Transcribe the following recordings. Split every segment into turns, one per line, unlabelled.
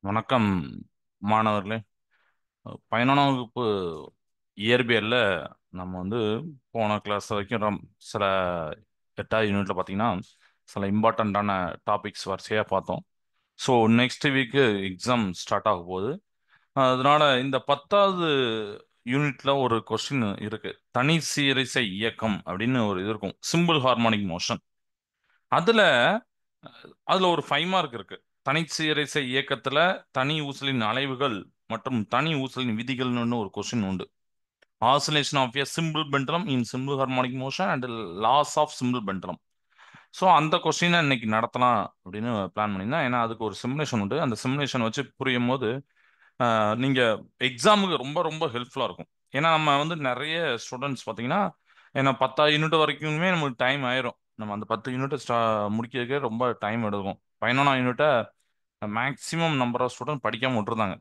வணக்கம் மாணவர்களே. 11ஆம் வகுப்பு இயற்பியல்ல நம்ம போன கிளாஸ் வரைக்கும் சில 8வது யூனிட்ல பார்த்தீங்கன்னா சில இம்பார்ட்டண்ட்டான டாபிக்ஸ் வரிசையாக பார்த்தோம். So next week exam start ஆக போகுது. அதனால இந்த 10வது யூனிட்ல ஒரு கொஸ்டின் இருக்கு. தனி சீரிசை இயக்கம் அப்படின்னு ஒரு இது இருக்கும், சிம்பிள் ஹார்மோனிக் மோஷன். அதுல அதுல ஒரு 5 மார்க் இருக்கு. தனிச்சீரிசை இயக்கத்துல தனி ஊசலின் அலைவுகள் மற்றும் தனி ஊசலின் விதிகள்னு ஒரு கொஸ்டின் உண்டு. Oscillation of a simple pendulum in simple harmonic motion and laws of simple pendulum. So அந்த கொஸ்டினை இன்னைக்கு நடத்தலாம் அப்படின்னு பிளான் பண்ணியிருந்தேன். ஏன்னா அதுக்கு ஒரு சிமுலேஷன் உண்டு. அந்த சிமுலேஷன் வச்சு புரியும் போது நீங்க எக்ஸாமுக்கு ரொம்ப ரொம்ப ஹெல்ப்ஃபுல்லாக இருக்கும். ஏன்னா நம்ம நிறைய ஸ்டூடெண்ட்ஸ் பார்த்தீங்கன்னா, ஏன்னா 10 யூனிட் வரைக்குமே நமக்கு டைம் ஆயிரும். நம்ம அந்த 10 யூனிட் முடிக்கிறதுக்கே ரொம்ப டைம் எடுக்கும். 11ஆம் யூனிட்டை மேக்ஸிமம் நம்பர் ஆஃப் ஸ்டூடெண்ட் படிக்காம விட்டுருந்தாங்க.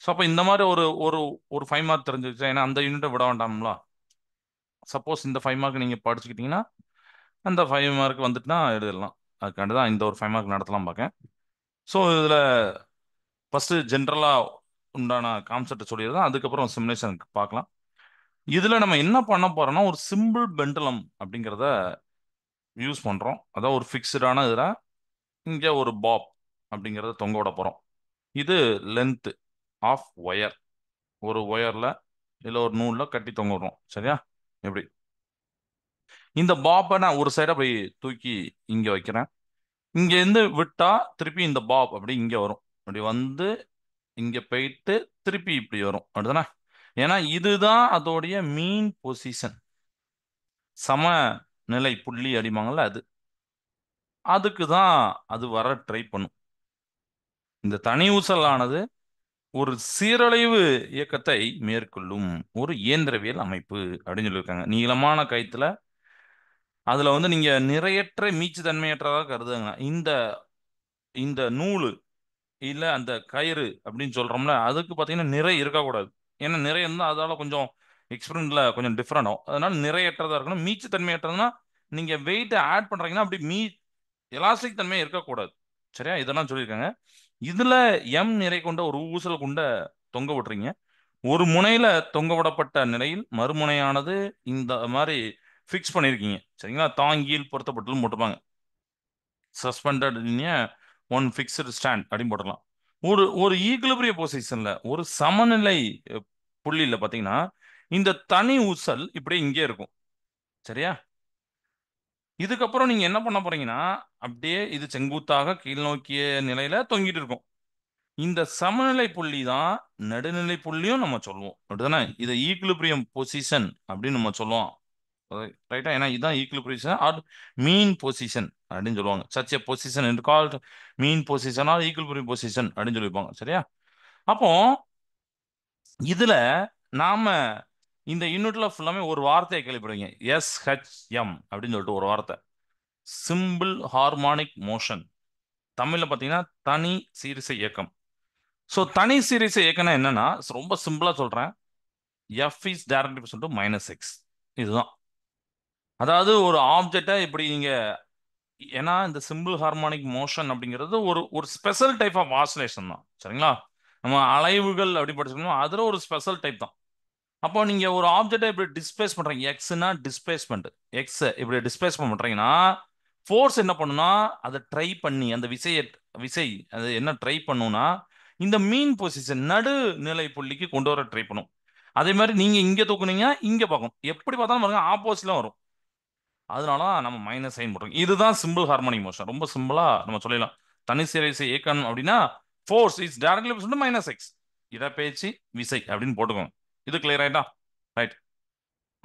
ஸோ அப்போ இந்த மாதிரி ஒரு ஒரு ஒரு 5 மார்க் தெரிஞ்சிருச்சு. ஏன்னா அந்த யூனிட்டை விட வேண்டாம்ல. சப்போஸ் இந்த 5 மார்க் நீங்கள் படிச்சுக்கிட்டீங்கன்னா அந்த 5 மார்க் வந்துட்டுனா எழுதிடலாம். அதுக்காண்டி தான் இந்த ஒரு 5 மார்க் நடத்தலாம் பார்க்கேன். ஸோ இதில் ஃபஸ்ட்டு ஜென்ரலாக உண்டான கான்செப்ட் சொல்லிடுறேன். அதுக்கப்புறம் சிமுலேஷன் பார்க்கலாம். இதில் நம்ம என்ன பண்ண போறோம்னா, ஒரு சிம்பிள் பெண்டலம் அப்படிங்கிறத யூஸ் பண்ணுறோம். அதாவது ஒரு ஃபிக்ஸ்டான இதில் இங்கே ஒரு பாப் அப்படிங்கிறத தொங்க விட போகிறோம். இது லென்த் ஆஃப் ஒயர். ஒரு ஒயரில் இல்லை ஒரு நூலில் கட்டி தொங்க விடுறோம். சரியா? எப்படி இந்த பாப்பை நான் ஒரு சைடாக போய் தூக்கி இங்கே வைக்கிறேன். இங்கேருந்து விட்டா திருப்பி இந்த பாப் அப்படி இங்கே வரும். அப்படி வந்து இங்கே போயிட்டு திருப்பி இப்படி வரும். அப்படிதானே? ஏன்னா இதுதான் அதோடைய மீன் பொசிஷன், சமநிலை புள்ளி அடிமாங்கல்ல, அது அதுக்கு தான் அது வர ட்ரை பண்ணும். இந்த தனி ஊசலானது ஒரு சீரழிவு இயக்கத்தை மேற்கொள்ளும் ஒரு இயந்திரவியல் அமைப்பு அப்படின்னு சொல்லியிருக்காங்க. நீளமான கயித்துல அதுல நீங்க நிறையற்ற மீச்சு தன்மையற்றதாக கருதுங்க. இந்த இந்த நூலு இல்ல அந்த கயிறு அப்படின்னு சொல்றோம்ல, அதுக்கு பாத்தீங்கன்னா நிறை இருக்கக்கூடாது. ஏன்னா நிறை இருந்தால் அதால கொஞ்சம் எக்ஸ்பெரிமெண்ட்ல கொஞ்சம் டிஃப்ரெண்ட் ஆகும். அதனால நிறையற்றதா இருக்கணும். மீச்சு தன்மையற்றதுன்னா நீங்க வெயிட் ஆட் பண்றீங்கன்னா அப்படி எலாஸ்டிக் தன்மை இருக்கக்கூடாது. சரியா? இதெல்லாம் சொல்லியிருக்காங்க. இதுல எம் நிறை கொண்ட ஒரு ஊசல் குண்ட தொங்க விட்டுறீங்க. ஒரு முனையில தொங்க விடப்பட்ட நிலையில் மறுமுனையானது இந்த மாதிரி ஃபிக்ஸ் பண்ணியிருக்கீங்க. சரிங்களா? தாங்கியில் பொருத்தப்பட்டு போட்டுப்பாங்க. Suspended in one fixed stand அப்படின்னு போட்டுக்கலாம். ஒரு ஒரு ஈக்குலிபிரிய பொசிஷன்ல ஒரு சமநிலை புள்ளியில பாத்தீங்கன்னா இந்த தனி ஊசல் இப்படியே இங்கே இருக்கும். சரியா? இதுக்கப்புறம் நீங்க என்ன பண்ண போறீங்கன்னா, அப்படியே இது செங்குத்தாக கீழ் நோக்கிய நிலையில தொங்கிட்டு இருக்கும். இந்த சமநிலை புள்ளி தான் நடுநிலை புள்ளியும் நம்ம சொல்லுவோம். அப்படிதானே? இதை ஈக்குலிபிரியம் பொசிஷன் அப்படின்னு நம்ம சொல்லுவோம். ரைட்டா? ஏன்னா இதுதான் ஈக்குலிபிரியம் ஆர் மீன் பொசிஷன் அப்படின்னு சொல்லுவாங்க. சச் எ பொசிஷன் என்று கால்ட் மீன் பொசிஷன் ஆர் ஈக்குலிபிரியம் பொசிஷன் அப்படின்னு சொல்லியிருப்பாங்க. சரியா? அப்போ இதுல நாம இந்த யூனிட்ல ஃபுல்லாமே ஒரு வார்த்தையை கேள்விப்படுவீங்க. SHM அப்படின்னு சொல்லிட்டு ஒரு வார்த்தை, சிம்பிள் ஹார்மோனிக் மோஷன். தமிழ்ல பாத்தீங்கன்னா தனி சீரிசை இயக்கம். ஸோ தனி சீரிசை இயக்கம்னா என்னன்னா, ரொம்ப சிம்பிளா சொல்றேன். F is directly to -x. இதுதான். அதாவது ஒரு ஆப்ஜெக்டை இப்படி நீங்க, ஏன்னா இந்த சிம்பிள் ஹார்மோனிக் மோஷன் அப்படிங்கிறது ஒரு ஒரு ஸ்பெஷல் டைப் ஆஃப் ஆசிலேஷன் தான். சரிங்களா? நம்ம அலைவுகள் அப்படி படிச்சுக்கணும், அதுல ஒரு ஸ்பெஷல் டைப் தான். அப்போ நீங்க ஒரு ஆப்ஜெக்டை இப்படி டிஸ்பிளேஸ் பண்றீங்க. எக்ஸ்னா டிஸ்பிளேஸ்மெண்ட். எக்ஸ் இப்படி டிஸ்பிளேஸ்மெண்ட் பண்றீங்கன்னா ஃபோர்ஸ் என்ன பண்ணுனா அதை ட்ரை பண்ணி அந்த விசை அது என்ன ட்ரை பண்ணுனா இந்த மீன் பொசிஷன் நடுநிலை புள்ளிக்கு கொண்டு வர ட்ரை பண்ணும். அதே மாதிரி நீங்க இங்க தூக்குனீங்க, இங்க பார்க்கும், எப்படி பார்த்தாலும் பாருங்க ஆப்போசிட்ல வரும். அதனால தான் நம்ம மைனஸ் சைன் போடுறோம். இதுதான் சிம்பிள் ஹார்மோனிக் மோஷன். ரொம்ப சிம்பிளா நம்ம சொல்லிடலாம். தனிச்சிறை இயக்கம் அப்படின்னா ஃபோர்ஸ் இஸ் டைரக்ட்லி -x. இடப்பெயர்ச்சி விசை அப்படின்னு போட்டுக்கோங்க. இது கிளியர் ஆயிட்டா? ரைட்.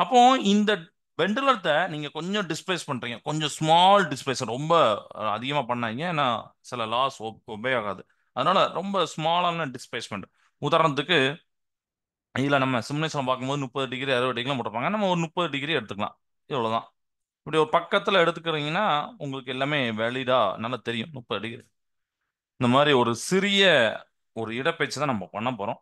அப்போ இந்த பெண்டுலத்தை நீங்க கொஞ்சம் டிஸ்பிளேஸ் பண்றீங்க. கொஞ்சம் ஸ்மால் டிஸ்பிளேஸ், ரொம்ப அதிகமா பண்ணாங்க, ஏன்னா சில லாஸ் ஒபே ஆகாது. அதனால ரொம்ப ஸ்மாலான டிஸ்பிளேஸ்மெண்ட். உதாரணத்துக்கு இதுல நம்ம சிமுலேஷன் பார்க்கும்போது 30 டிகிரி 60 டிகிரி போட்டிருப்பாங்க. நம்ம ஒரு 30 டிகிரி எடுத்துக்கலாம். இவ்வளவுதான். இப்படி ஒரு பக்கத்துல எடுத்துக்கிறீங்கன்னா உங்களுக்கு எல்லாமே வேலிடா நல்லா தெரியும். 30 டிகிரி இந்த மாதிரி ஒரு சிறிய ஒரு இடப்பெயர்ச்சி தான் நம்ம பண்ண போறோம்.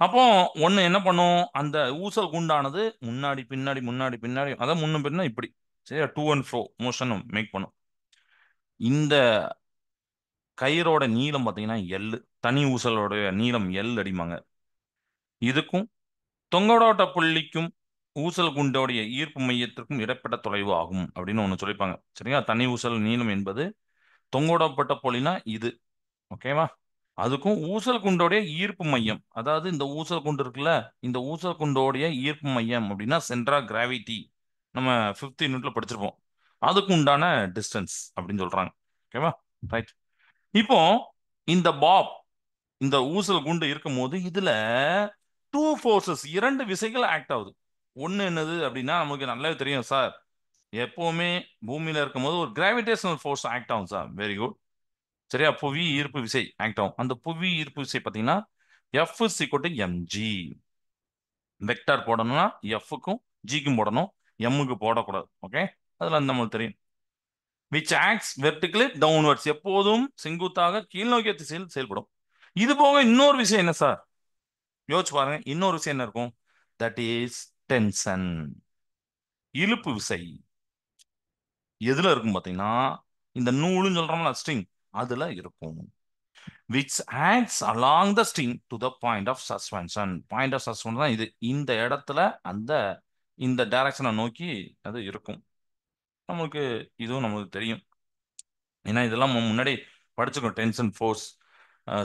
அப்போ ஒண்ணு என்ன பண்ணும், அந்த ஊசல் குண்டானது முன்னாடி பின்னாடி முன்னாடி பின்னாடி, அதான் முன்னும் பின்ன இப்படி சரியா to and fro motion make பண்ணும். இந்த கயிறோட நீளம் பார்த்தீங்கன்னா எல். தனி ஊசலோட நீளம் எல் அடிமாங்க. இதுக்கும் தொங்கோட புள்ளிக்கும் ஊசல் குண்டோடைய ஈர்ப்பு மையத்திற்கும் இடைப்பட்ட தொலைவு ஆகும் அப்படின்னு ஒன்று சொல்லிப்பாங்க. சரிங்களா? தனி ஊசல் நீளம் என்பது தொங்கோடப்பட்ட புள்ளினா இது. ஓகேவா? அதுக்கும் ஊசல் குண்டோடைய ஈர்ப்பு மையம், அதாவது இந்த ஊசல் குண்டு இருக்குல்ல, இந்த ஊசல் குண்டோடைய ஈர்ப்பு மையம் அப்படின்னா சென்டர் ஆஃப் கிராவிட்டி. நம்ம 5th யூனிட்ல படிச்சிருப்போம். அதுக்கு உண்டான டிஸ்டன்ஸ் அப்படின்னு சொல்றாங்க. ஓகேவா? ரைட். இப்போ இந்த பாப், இந்த ஊசல் குண்டு இருக்கும் போது இதுல டூ ஃபோர்ஸஸ், இரண்டு விசைகள் ஆக்ட் ஆகுது. ஒன்னு என்னது அப்படின்னா நமக்கு நல்லாவே தெரியும் சார். எப்பவுமே பூமியில இருக்கும்போது ஒரு கிராவிடேஷனல் ஃபோர்ஸ் ஆக்ட் ஆகும் சார். Very good. சரியா? புவி ஈர்ப்பு விசை ஆக்ட் ஆகும். அந்த புவி ஈர்ப்பு விசை பார்த்தீங்கன்னா F is equal to MG. Vector போடணும்னா எஃப்க்கும் ஜிக்கும் போடணும், எம்முக்கு போடக்கூடாது. ஓகே, அதெல்லாம் நம்மளுக்கு தெரியும். விச் ஆக்ட்ஸ் வெர்டிகலி டவுன்வர்ட்ஸ், எப்போதும் செங்குத்தாக கீழ்நோக்கிய திசையில் செயல்படும். இது போக இன்னொரு விஷயம் என்ன சார்? யோசிச்சு பாருங்க. இன்னொரு விஷயம் என்ன இருக்கும்? தட் இஸ் டென்ஷன், இழுப்பு விசை. எதுல இருக்கும் பாத்தீங்கன்னா இந்த நூலுன்னு சொல்றோம்ல, ஸ்ட்ரிங், அதுல இருக்கும். which acts along the string to the point of suspension. Point of suspension தான் இது. இந்த இடத்துல அந்த இந்த டைரக்ஷனை நோக்கி அது இருக்கும். நமக்கு இதுவும் நமக்கு தெரியும். ஏன்னா இதெல்லாம் முன்னாடி படிச்சுக்கோம். டென்ஷன் ஃபோர்ஸ்,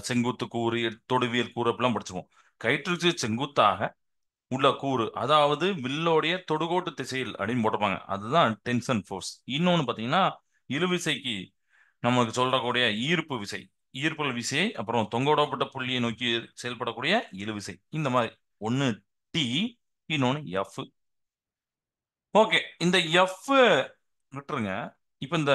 செங்குத்து கூறு, தொடுவியல் கூறு அப்படிலாம் படிச்சுக்கோம். கயிற்றுக்கு செங்குத்தாக உள்ள கூறு, அதாவது வில்லோடைய தொடுகோட்டு திசையில் அப்படின்னு போட்டிருப்பாங்க. அதுதான் டென்ஷன் ஃபோர்ஸ். இன்னொன்று பார்த்தீங்கன்னா இழுவிசைக்கு நமக்கு சொல்லக்கூடிய ஈர்ப்பு விசை, ஈர்ப்பு விசை, அப்புறம் தொங்கவிடப்பட்ட புள்ளியை நோக்கி செயல்படக்கூடிய இழுவிசை. இந்த மாதிரி ஒன்று டி, இன்னொன்று எஃப். ஓகே, இந்த எஃப் விட்டுருங்க. இப்போ இந்த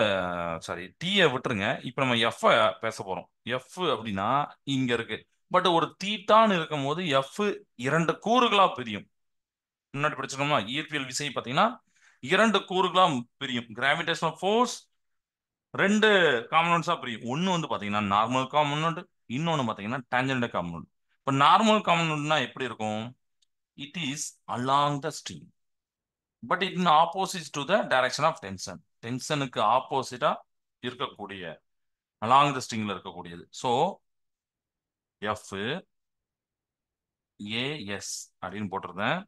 சாரி டீயை விட்டுருங்க. இப்போ நம்ம எஃப் பேச போறோம். எஃப் அப்படின்னா இங்க இருக்கு. பட் ஒரு தீட்டான்னு இருக்கும் போது எஃப் இரண்டு கூறுகளா பிரியும். முன்னாடி படிச்சிருக்கோம்னா ஈர்ப்பியல் விசை பார்த்தீங்கன்னா இரண்டு கூறுகளா பிரியும். கிராவிடேஷனல் ஃபோர்ஸ் ரெண்டு காம்பனன்ட்ஸா பிரியும். ஒன்னு வந்து பாத்தீங்கன்னா நார்மல் காம்பனன்ட், இன்னொன்னு பாத்தீங்கன்னா டான்ஜென்ட் காம்பனன்ட். இப்ப நார்மல் காம்பனன்ட்னா எப்படி இருக்கும்? It is along the string but it in opposite to the direction of tension. டென்ஷனுக்கு ஆப்போசிட்டா இருக்கக்கூடிய, அலாங் த ஸ்ட்ரிங்ல இருக்கக்கூடியது. ஸோ எஃப் ஏஎஸ் அப்படின்னு போட்டிருந்தேன்.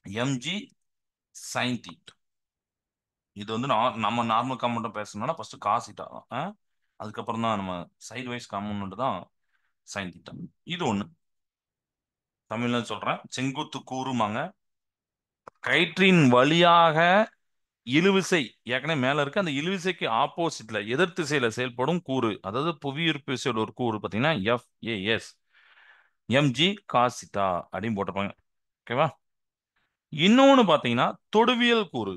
MG sine theta. இது வந்து நம்ம நார்மல் காம்பவுண்ட் பேசணும்னா ஃபர்ஸ்ட் காஸ் தீட்டா தான். அதுக்கப்புறம் தான் நம்ம சைடு வைஸ் காம்பவுண்ட் தான் சைன் தீட்டா. இது ஒண்ணு தமிழ்ல சொல்றேன். செங்குத்து கூறுமாங்க. கயிற்றின் வழியாக இழுவிசை ஏற்கனவே மேல இருக்கு. அந்த இழுவிசைக்கு ஆப்போசிட்ல எதிர் திசையில செயல்படும் கூறு, அதாவது புவியீர்ப்பு விசையோட ஒரு கூறு பார்த்தீங்கன்னா எஃப் ஏஎஸ் எம்ஜி காசிட்டா அப்படின்னு போட்டிருப்பாங்க. ஓகேவா? இன்னொன்னு பார்த்தீங்கன்னா தொடுவியல் கூறு.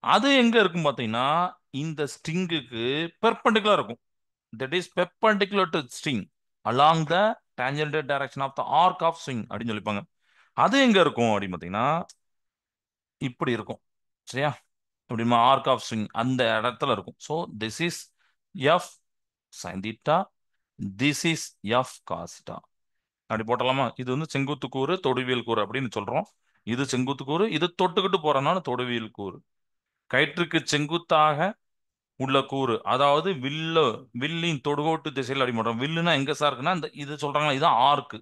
அது எங்க இருக்கும் பார்த்தீங்கன்னா இந்த ஸ்ட்ரிங்குக்கு பெர்பெண்டிகுலர் இருக்கும். That is perpendicular to string along the tangent direction of the arc of swing அப்படின்னு சொல்லிப்பாங்க. அது எங்க இருக்கும் அப்படின்னு பார்த்தீங்கன்னா இப்படி இருக்கும். சரியா? அப்படிமா ஆர்க் ஆஃப் ஸ்விங் அந்த இடத்துல இருக்கும். So this is F sine theta, this is F cos theta அப்படி போட்டலாமா? இது வந்து செங்குத்து கூறு, தொடுவியல் கூறு அப்படின்னு சொல்றோம். இது செங்குத்து கூறு, இது தொட்டுக்கிட்டு போறனால தொடுவியல் கூறு. கயிற்றுக்கு செங்குத்தாக உள்ள கூறு, அதாவது வில்லின் தொடுகோட்டு திசையில் அப்படி போடுறோம். வில்லுனா எங்க சார் இருக்குன்னா இந்த இது சொல்றாங்களா, இதுதான் ஆர்க்கு.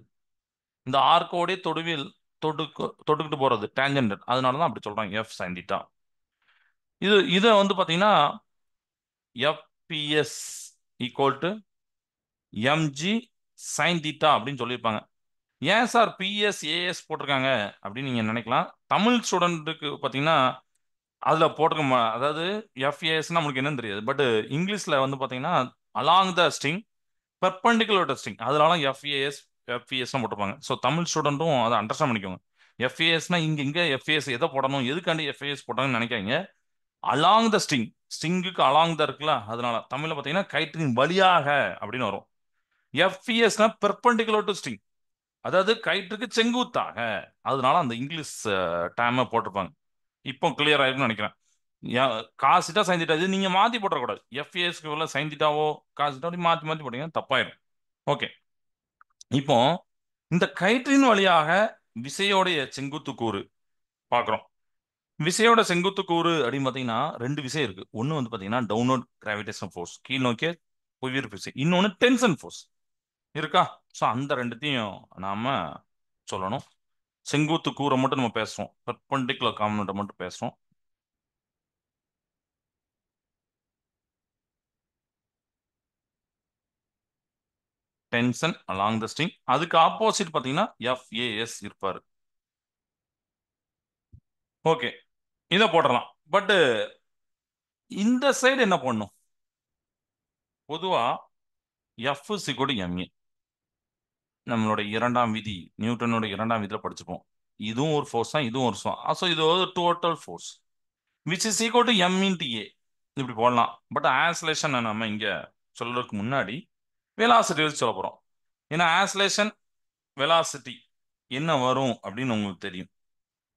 இந்த ஆர்க்கோடைய தொடுவியல் தொட்டுக்கிட்டு போறது டேஞ்சன்ட், அதனால தான் அப்படி சொல்றாங்க எஃப் சைன் தீட்டா. இதை வந்து பாத்தீங்கன்னா FPS equal to MG sine theta அப்படின்னு சொல்லியிருப்பாங்க. ஏன் சார் பிஎஸ் ஏஎஸ் போட்டிருக்காங்க அப்படின்னு நீங்க நினைக்கலாம். தமிழ் ஸ்டூடெண்ட்டுக்கு பார்த்தீங்கன்னா அதுல போட்டிருக்க அதாவது எஃப்ஏஎஸ் நம்மளுக்கு என்னன்னு தெரியாது. பட் இங்கிலீஷ்ல வந்து பாத்தீங்கன்னா along the string perpendicular string, அதனால எஃப்ஏஎஸ் எஃப்இஎஸ் போட்டிருப்பாங்க. ஸோ தமிழ் ஸ்டூடெண்ட்டும் அதை அண்டர்ஸ்டாண்ட் பண்ணிக்கோங்க. எஃப்ஏஎஸ்னா இங்க எஃப்ஏஎஸ் எதை போடணும், எதுக்காண்டி எஃப்ஏஎஸ் போட்டாங்கன்னு நினைக்காங்க. அலாங் த ஸ்ட்ரிங், ஸ்ட்ரிங்குக்கு அலாங் த இருக்குல்ல, அதனால தமிழ்ல பாத்தீங்கன்னா கயிற்றின் வழியாக அப்படின்னு வரும். எஃப்இஎஸ்னா பெர்பெண்டிகுலர் டு ஸ்ட்ரிங், அதாவது கயிற்றுக்கு செங்குத்தாக, அதனால அந்த இங்கிலீஷ் டேமை போட்டிருப்பாங்க. இப்போ கிளியர் ஆயிருக்குன்னு நினைக்கிறேன். காசிட்டா சைன் இது நீங்க மாத்தி போட்டக்கூடாது. எஃப்ஏஎஸ்க்கு உள்ள சைன் தீட்டாவோ காசிட்டா அப்படி மாத்தி மாத்தி போட்டீங்கன்னா தப்பாயிரும். ஓகே, இப்போ இந்த கயிற்றின் வழியாக விசையோடைய செங்குத்து கூறு பார்க்குறோம். விசையோட செங்குத்து கூறு அப்படின்னு பார்த்தீங்கன்னா ரெண்டு விசை இருக்கு. ஒன்று வந்து பார்த்தீங்கன்னா டவுன்வர்ட் கிராவிடேஷன் ஃபோர்ஸ், கீழ் நோக்கிய புவியீர்ப்பு விசை. இன்னொன்று டென்ஷன் ஃபோர்ஸ் இருக்கா. ஸோ அந்த ரெண்டுத்தையும் நாம சொல்லணும். செங்குத்து கூறை மட்டும் நம்ம பேசுறோம், பெர்பெண்டிகுலர் காம்பனண்ட்டை மட்டும் பேசுறோம். டென்ஷன் அலாங் த ஸ்ட்ரிங், அதுக்கு ஆப்போசிட் பார்த்தீங்கன்னா எஃப்ஏஎஸ் இருப்பாரு. ஓகே, இதை போடலாம். பட் இந்த சைடு என்ன பண்ணும்? பொதுவா எஃப் சிக்கோடு எம்ஏ, நம்மளோட இரண்டாம் விதி, நியூட்டனோட இரண்டாம் விதியில படிச்சுப்போம். இதுவும் ஒரு ஃபோர்ஸ் தான், இதுவும் ஒரு ஃபோர்ஸ். ஸோ இது ஒரு total force which is equal to M into A. இப்படி போடலாம். பட் ஆன்ஸ்லேஷன் நம்ம இங்க சொல்றதுக்கு முன்னாடி வெலாசிட்டி வச்சு சொல்ல போறோம். ஏன்னா ஆன்ஸ்லேஷன் வெலாசிட்டி என்ன வரும் அப்படின்னு உங்களுக்கு தெரியும்.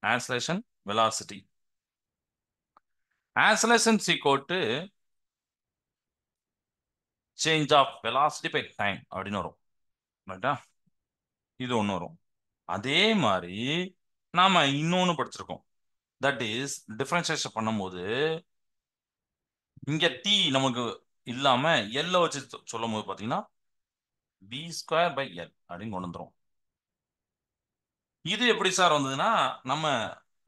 Acceleration velocity, acceleration equal to change of velocity by time அப்படின்னு வரும். ரைட்டா? இது ஒன்று வரும். அதே மாதிரி நாம இன்னொன்னு படிச்சிருக்கோம். தட் இஸ் டிஃபரன்சியேஷன் பண்ணும்போது இங்க டி நமக்கு இல்லாம எல்ல வச்சு சொல்லும் போது பாத்தீங்கன்னா பி ஸ்கொயர் பை எல் அப்படின்னு கொண்டு வந்துரும். இது எப்படி சார் வந்ததுன்னா, நம்ம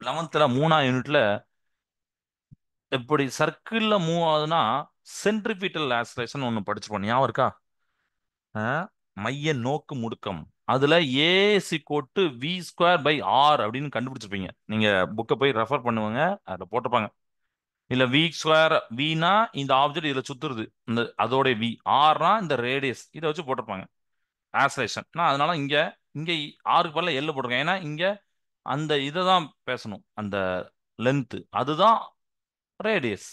11th 3ஆம் யூனிட்ல எப்படி சர்க்கிள்ல மூவ் ஆகுதுன்னா சென்ட்ரிபிட்டல் ஆக்சலேஷன் ஒன்று படிச்சுப்போம். ஞாபகம் இருக்கா? மைய நோக்கு முடுக்கம். அதுல ஏசி கோட்டு வி ஸ்கொயர் பை ஆர் அப்படின்னு கண்டுபிடிச்சிருப்பீங்க. நீங்க புக்கை போய் ரெஃபர் பண்ணுவாங்க, அதுல போட்டிருப்பாங்க. இல்ல வி ஸ்கொயர், வினா இந்த ஆப்ஜெக்ட் இதுல சுத்துறது, இந்த அதோட வி, ஆர்னா இந்த ரேடியஸ், இதை வச்சு போட்டிருப்பாங்க ஆக்சலேஷன். நான் அதனால இங்க இங்க ஆருக்கு பதிலா எல்ல போட்டிருக்கேன். ஏன்னா இங்க அந்த இதை தான் பேசணும், அந்த லென்த் அதுதான் ரேடியஸ்.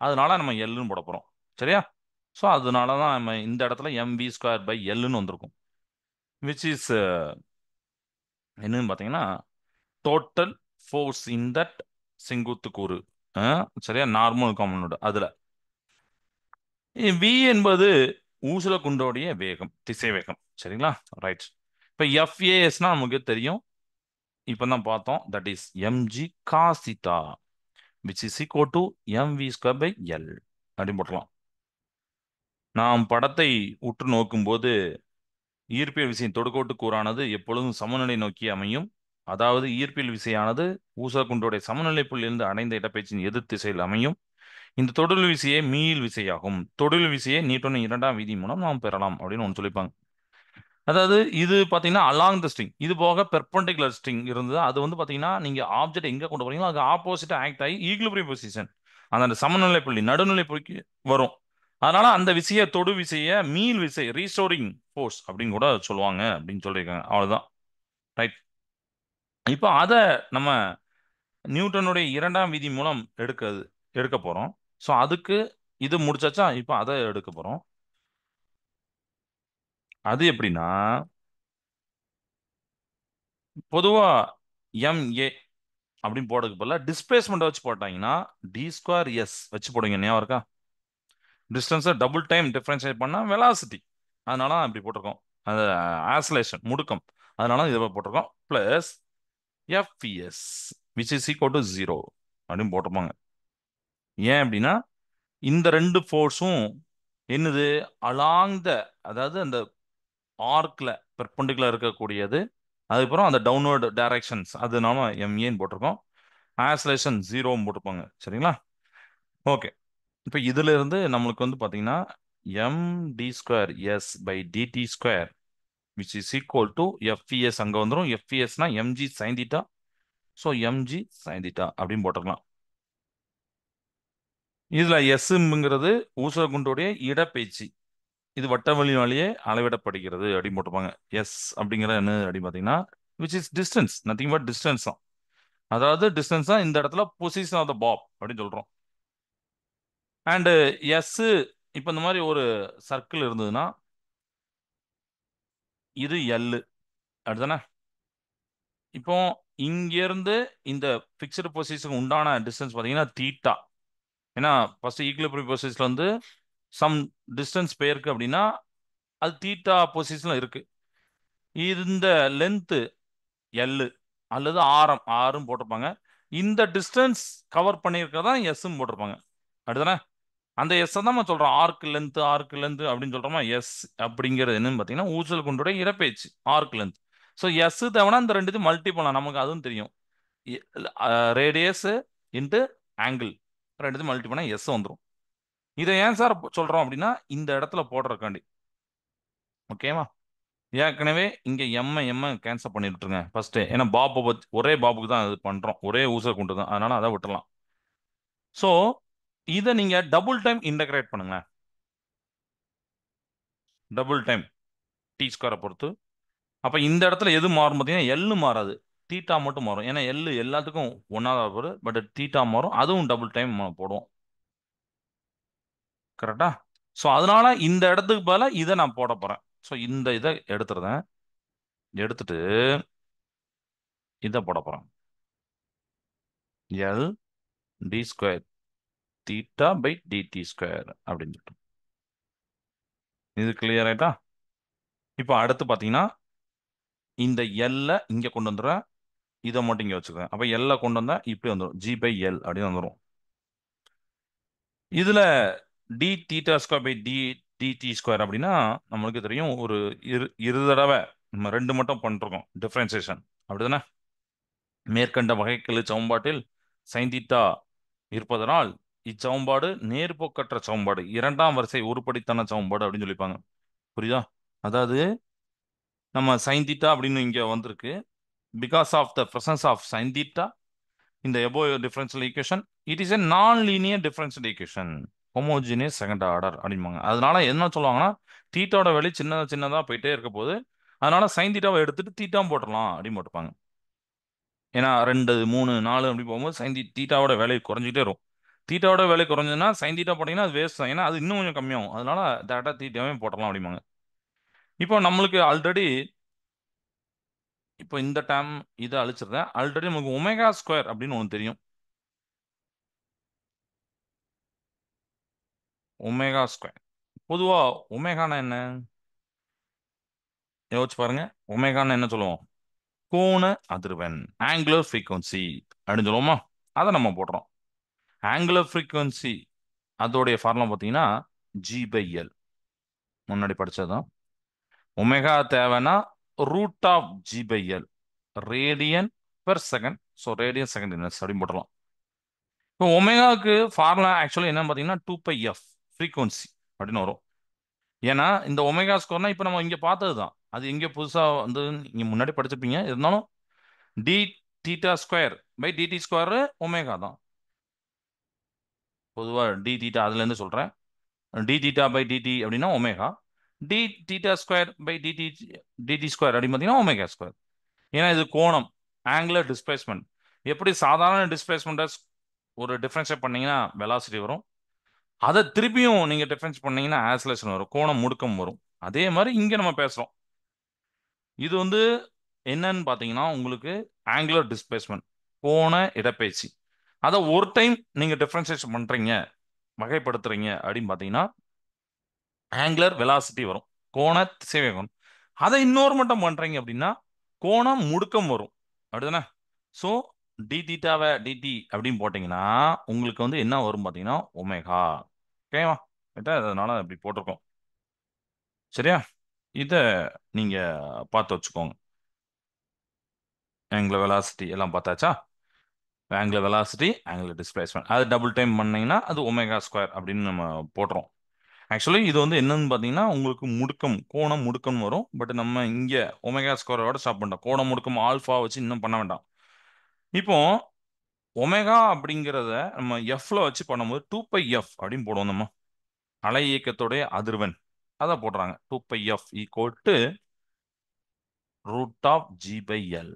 அதனால நம்ம எல்லுன்னு போட போறோம். சரியா? ஸோ அதனால தான் நம்ம இந்த இடத்துல எம்வி ஸ்கொயர் பை எல்லுன்னு வந்திருக்கும். விச் இஸ் என்னன்னு பார்த்தீங்கன்னா டோட்டல் ஃபோர்ஸ் இன் தட் செங்குத்து கூறு. சரியா? நார்மல் காம்பனோட அதுல வி என்பது ஊசல குண்டோடைய வேகம், திசை வேகம். சரிங்களா? ரைட். இப்போ எஃப்ஏஎஸ்னா நமக்கு தெரியும், இப்போ தான் பார்த்தோம். That is MG cos theta which is equal to MV square by L அப்படின்னு போட்டலாம். நாம் படத்தை உற்று நோக்கும்போது ஈர்ப்பியல் விசையின் தொடுகோட்டு கூறானது எப்பொழுதும் சமநிலை நோக்கி அமையும். அதாவது ஈர்ப்பியல் விசையானது ஊசகுண்டோடைய சமநிலை புள்ளியிலிருந்து அடைந்த இடப்பெயர்ச்சியின் எதிர் திசையில் அமையும். இந்த தொடுல் விசையே மீள் விசையாகும். தொடுல் விசையை நியூட்டனின் இரண்டாம் விதி மூலம் நாம் பெறலாம் அப்படின்னு ஒன்று சொல்லிப்பாங்க. அதாவது இது பார்த்தீங்கன்னா அலாங் த ஸ்ட்ரிங், இது போக பெர்பெண்டிகுலர் ஸ்ட்ரிங் இருந்தது. அது வந்து பார்த்தீங்கன்னா நீங்க ஆப்ஜெக்ட் எங்க கொண்டு போறீங்களோ அதுக்கு ஆப்போசிட்டா ஆக்ட் ஆகி ஈக்குலிபிரியம் பொசிஷன், அந்த சமநிலை புள்ளி நடுநிலை புள்ளிக்கு வரும். அதனால அந்த விசையை, தொடு விசையை மீள் விசை, ரீஸ்டோரிங் ஃபோர்ஸ் அப்படின்னு கூட சொல்லுவாங்க அப்படின்னு சொல்லியிருக்காங்க. அவ்வளவுதான். ரைட். இப்போ அதை நம்ம நியூட்டனுடைய இரண்டாம் விதி மூலம் எடுக்க போறோம். ஸோ அதுக்கு இது முடிச்சாச்சா? இப்போ அதை எடுக்க போறோம். அது எப்படின்னா, பொதுவா எம்ஏ அப்படின்னு போடுறதுக்கு பதிலாக டிஸ்பிளேஸ்மெண்ட் வச்சு போட்டாங்கன்னா டி ஸ்கொயர் எஸ் வச்சு போடுங்க. ஞாபகம் இருக்கா? டிஸ்டன்ஸை டபுள் டைம் டிஃபரன்ஷியேட் பண்ணா வெலாசிட்டி, அதனால தான் இப்படி போட்டிருக்கோம். அது ஆசலேஷன் முடுக்கம், அதனால இதை போட்டிருக்கோம். Plus FES which is equal to 0 அப்படின்னு போட்டிருப்பாங்க. ஏன் அப்படின்னா இந்த ரெண்டு ஃபோர்ஸும் என்னது அலாங் த, அதாவது அந்த ஆர்க்ல பெர்பெண்டிகுலர் இருக்கக்கூடியது. அதுக்கப்புறம் அந்த டவுன்வர்டு டைரக்ஷன்ஸ், அதனால எம்ஏன்னு போட்டிருக்கோம். ஆசலேஷன் 0 போட்டிருப்பாங்க. சரிங்களா? ஓகே. இப்போ இதுல இருந்து நம்மளுக்கு வந்து பாத்தீங்கன்னா M D square S by DD square which is equal to FES அங்க வந்துடும். எஃப்இஎஸ்னா MG sine theta. So MG sine theta அப்படின்னு போட்டுக்கலாம். இதுல எஸ்ங்கிறது ஊசகுண்டுடைய இடப்பெயர்ச்சி, இது வட்ட வழியாலேயே அளவிடப்படுகிறது அப்படின்னு போட்டுப்பாங்க. எஸ் அப்படிங்கிற என்ன அப்படின்னு பார்த்தீங்கன்னா which is distance, nothing but distance தான். அதாவது டிஸ்டன்ஸ் தான் இந்த இடத்துல பொசிஷன் ஆஃப் த பாப் அப்படின்னு சொல்றோம். அண்டு எஸ், இப்போ இந்த மாதிரி ஒரு சர்க்கிள் இருந்ததுன்னா இது எல் அப்படிதானே? இப்போ இங்க இருந்து இந்த பிக்சடு பொசிஷன் உண்டான டிஸ்டன்ஸ் பார்த்தீங்கன்னா தீட்டா. ஏன்னா ஃபர்ஸ்ட் ஈக்குலிபிரியம் பொசிஷன்ல வந்து சம் டிஸ்டன்ஸ் போயிருக்கு அப்படின்னா அது தீட்டா பொசிஷன்ல இருக்கு. இந்த லென்த் எல் அல்லது ஆரம் ஆறும் போட்டிருப்பாங்க. இந்த டிஸ்டன்ஸ் கவர் பண்ணியிருக்கதான் எஸ்ன்னு போட்டிருப்பாங்க. அப்படிதானே? அந்த எஸ் தான் நம்ம சொல்றோம். ஆர்க் லென்த் அப்படின்னு சொல்றோமா? எஸ் அப்படிங்கிறது என்னன்னு பார்த்தீங்கன்னா ஊசல் குண்டுடைய இடப்பெயர்ச்சி, ஆர்க் லென்த். ஸோ எஸ் தேவைன்னா இந்த ரெண்டு மல்டி பண்ணலாம், நமக்கு அதுவும் தெரியும். ரேடியஸ் இன்ட்டு ஆங்கிள் ரெண்டு மல்டி பண்ணா எஸ் வந்துடும். இதை ஏன் சார் சொல்றோம் அப்படின்னா இந்த இடத்துல போடுறக்காண்டி. ஓகேவா? ஏற்கனவே இங்க எம் கேன்சல் பண்ணி விட்டுருங்க ஃபர்ஸ்ட். ஏன்னா ஒரே பாபுக்கு தான் இது பண்றோம், ஒரே ஊசல் குண்டு தான், அதனால அதை விட்டுறலாம். ஸோ இதை நீங்க டபுள் டைம் இன்டகிரேட் பண்ணுங்க. டபுள் டைம் டி ஸ்கொயரை பொறுத்து. அப்ப இந்த இடத்துல எது மாறும் பார்த்தீங்கன்னா எல்லு மாறாது, தீட்டா மட்டும் மாறும். ஏன்னா எல்லு எல்லாத்துக்கும் ஒன்னாவது வரும், பட் தீட்டா மாறும், அதுவும் டபுள் டைம் போடுவோம். கரெக்டா? ஸோ அதனால இந்த இடத்துக்கு பதிலாக இதை நான் போட போறேன். ஸோ இந்த இதை எடுத்துறேன். எடுத்துட்டு இதை போட போறேன். L d square theta by DD square அப்படின்னு சொல்லிட்டு. இது கிளியர் ஆயிட்டா? இப்போ அடுத்து பார்த்தீங்கன்னா இந்த எல்ல இங்க கொண்டு வந்துடுறேன், இதை மட்டும் இங்க வச்சுக்கிறேன். அப்ப எல்ல கொண்டு வந்தா இப்படி வந்துடும், ஜி பை எல் அப்படின்னு வந்துடும். இதுல d theta square by DD square அப்படின்னா நம்மளுக்கு தெரியும், ஒரு இரு தடவை நம்ம ரெண்டு மட்டும் பண்ணிருக்கோம் டிஃபரன்சியேஷன். அப்படிதானே? மேற்கண்ட வகைக்கெழு சமன்பாட்டில் சைன் தீட்டா இருப்பதனால் இச்சமன்பாடு நேர்போக்கற்ற சமன்பாடு, இரண்டாம் வரிசை உருப்படித்தான சமன்பாடு அப்படின்னு சொல்லிப்பாங்க. புரியுதா? அதாவது நம்ம சைன் தீட்டா அப்படின்னு இங்க வந்திருக்கு. Because of the presence of sine theta இந்த above differential equation, it is a non-linear differential equation, homogeneous second order அப்படிம்பாங்க. அதனால என்ன சொல்லுவாங்கன்னா தீட்டாவோட வெளி சின்னதா போயிட்டே இருக்க போது, அதனால சைன் தீட்டாவை எடுத்துட்டு தீட்டா போட்டுடலாம் அப்படின்னு போட்டுப்பாங்க. ஏன்னா 2 3 4 அப்படி போகும்போது சைன் தீட்டாவோட வேலை குறைஞ்சிட்டே இருக்கும். தீட்டாவோட வேலை குறைஞ்சதுன்னா சைன் தீட்டா போட்டீங்கன்னா அது வேஸ்ட் தான், ஏன்னா அது இன்னும் கொஞ்சம் கம்மியாகும். அதனால டேட்டா தீட்டாவே போட்டலாம் அப்படிம்பாங்க. இப்போ நம்மளுக்கு ஆல்ரெடி, இப்போ இந்த டைம் இதை அழிச்சிருந்தேன். ஆல்ரெடி நமக்கு ஒமேகா ஸ்கொயர் அப்படின்னு ஒன்று தெரியும். ஒமேகா ஸ்கொயர் பொதுவா ஒமேகானா என்ன யோசிச்சு பாருங்க. ஒமேகானா என்ன சொல்லுவோம்? கோண அதிர்வெண், ஆங்குலர் ஃப்ரீக்வன்சி அப்படின்னு சொல்லுவோமா? அதை நம்ம போடுறோம். ஆங்குலர் ஃப்ரீக்வன்சி அதோடைய ஃபார்முலா பார்த்தீங்கன்னா ஜி பை எல், முன்னாடி படிச்சதுதான். ஒமேகா தேவைன்னா root of G by l, radian per second. So radian second inverse அப்படின்னு போட்டுடலாம். இப்போ ஒமேகாவுக்கு ஃபார்முலா ஆக்சுவலி என்ன பார்த்தீங்கன்னா 2πf ஃப்ரீக்வன்சி அப்படின்னு வரும். ஏன்னா இந்த ஒமேகா ஸ்கொயர்னா இப்போ நம்ம இங்க பார்த்தது தான், அது எங்க புதுசா வந்து நீங்க முன்னாடி படிச்சிருப்பீங்க. இருந்தாலும் d theta square by DD square omega தான். பொதுவா டி தீட்டா அதுல இருந்து சொல்றேன். டி தீட்டா பை டிடி அப்படின்னா omega. D theta square by dt dt square அப்படின்னு பார்த்தீங்கன்னா ஒமேகா ஸ்கொயர். ஏன்னா இது கோணம், ஆங்குலர் டிஸ்பிளேஸ்மெண்ட். எப்படி சாதாரண டிஸ்பிளேஸ்மெண்ட்டை ஒரு டிஃபரன்ஷியேட் பண்ணீங்கன்னா வெலாசிட்டி வரும், அதை திருப்பியும் நீங்க டிஃபரன்ஸ் பண்ணீங்கன்னா ஆக்சலேஷன் வரும், கோணம் முடுக்கம் வரும். அதே மாதிரி இங்க நம்ம பேசுறோம். இது வந்து என்னன்னு பார்த்தீங்கன்னா உங்களுக்கு ஆங்குலர் டிஸ்பிளேஸ்மெண்ட், கோண இடப்பெயர்ச்சி. அதை ஒரு டைம் நீங்க டிஃபரன்சியேஷன் பண்றீங்க, வகைப்படுத்துறீங்க அப்படின்னு பார்த்தீங்கன்னா ஆங்குலர் வெலாசிட்டி வரும், கோண திசைவேகம். அதை இன்னொரு மட்டும் பண்றீங்க அப்படின்னா கோணம் முடுக்கம் வரும். அப்படிதானே? ஸோ டி தீட்டாவை டிடி அப்படின்னு போட்டீங்கன்னா உங்களுக்கு வந்து என்ன வரும் பார்த்தீங்கன்னா ஒமேகா. ஓகேவா? ரைட்டா? அதனால அப்படி போட்டிருக்கோம். சரியா? இதை நீங்க பார்த்து வச்சுக்கோங்க. ஆங்குலர் வெலாசிட்டி எல்லாம் பார்த்தாச்சா? ஆங்குலர் வெலாசிட்டி, ஆங்குலர் டிஸ்பிளேஸ்மெண்ட், அது டபுள் டைம் பண்ணீங்கன்னா அது ஒமேகா ஸ்கொயர் அப்படின்னு நம்ம போடுறோம். ஆக்சுவலி இது வந்து என்னன்னு பார்த்தீங்கன்னா உங்களுக்கு முடுக்கம், கோணம் முடுக்கம் வரும். பட் நம்ம இங்க ஒமேகா ஸ்கொயரோட ஸ்டாப் பண்ணிட்டோம். கோணம் முடுக்கம் ஆல்ஃபா வச்சு இன்னும் பண்ண வேண்டாம். இப்போ ஒமேகா அப்படிங்கிறத நம்ம எஃப்ல வச்சு பண்ணும்போது 2πf அப்படின்னு போடுவோம் நம்ம. அலை இயக்கத்துடைய அதிர்வெண் அதை போடுறாங்க. 2πf equal to root of G by L.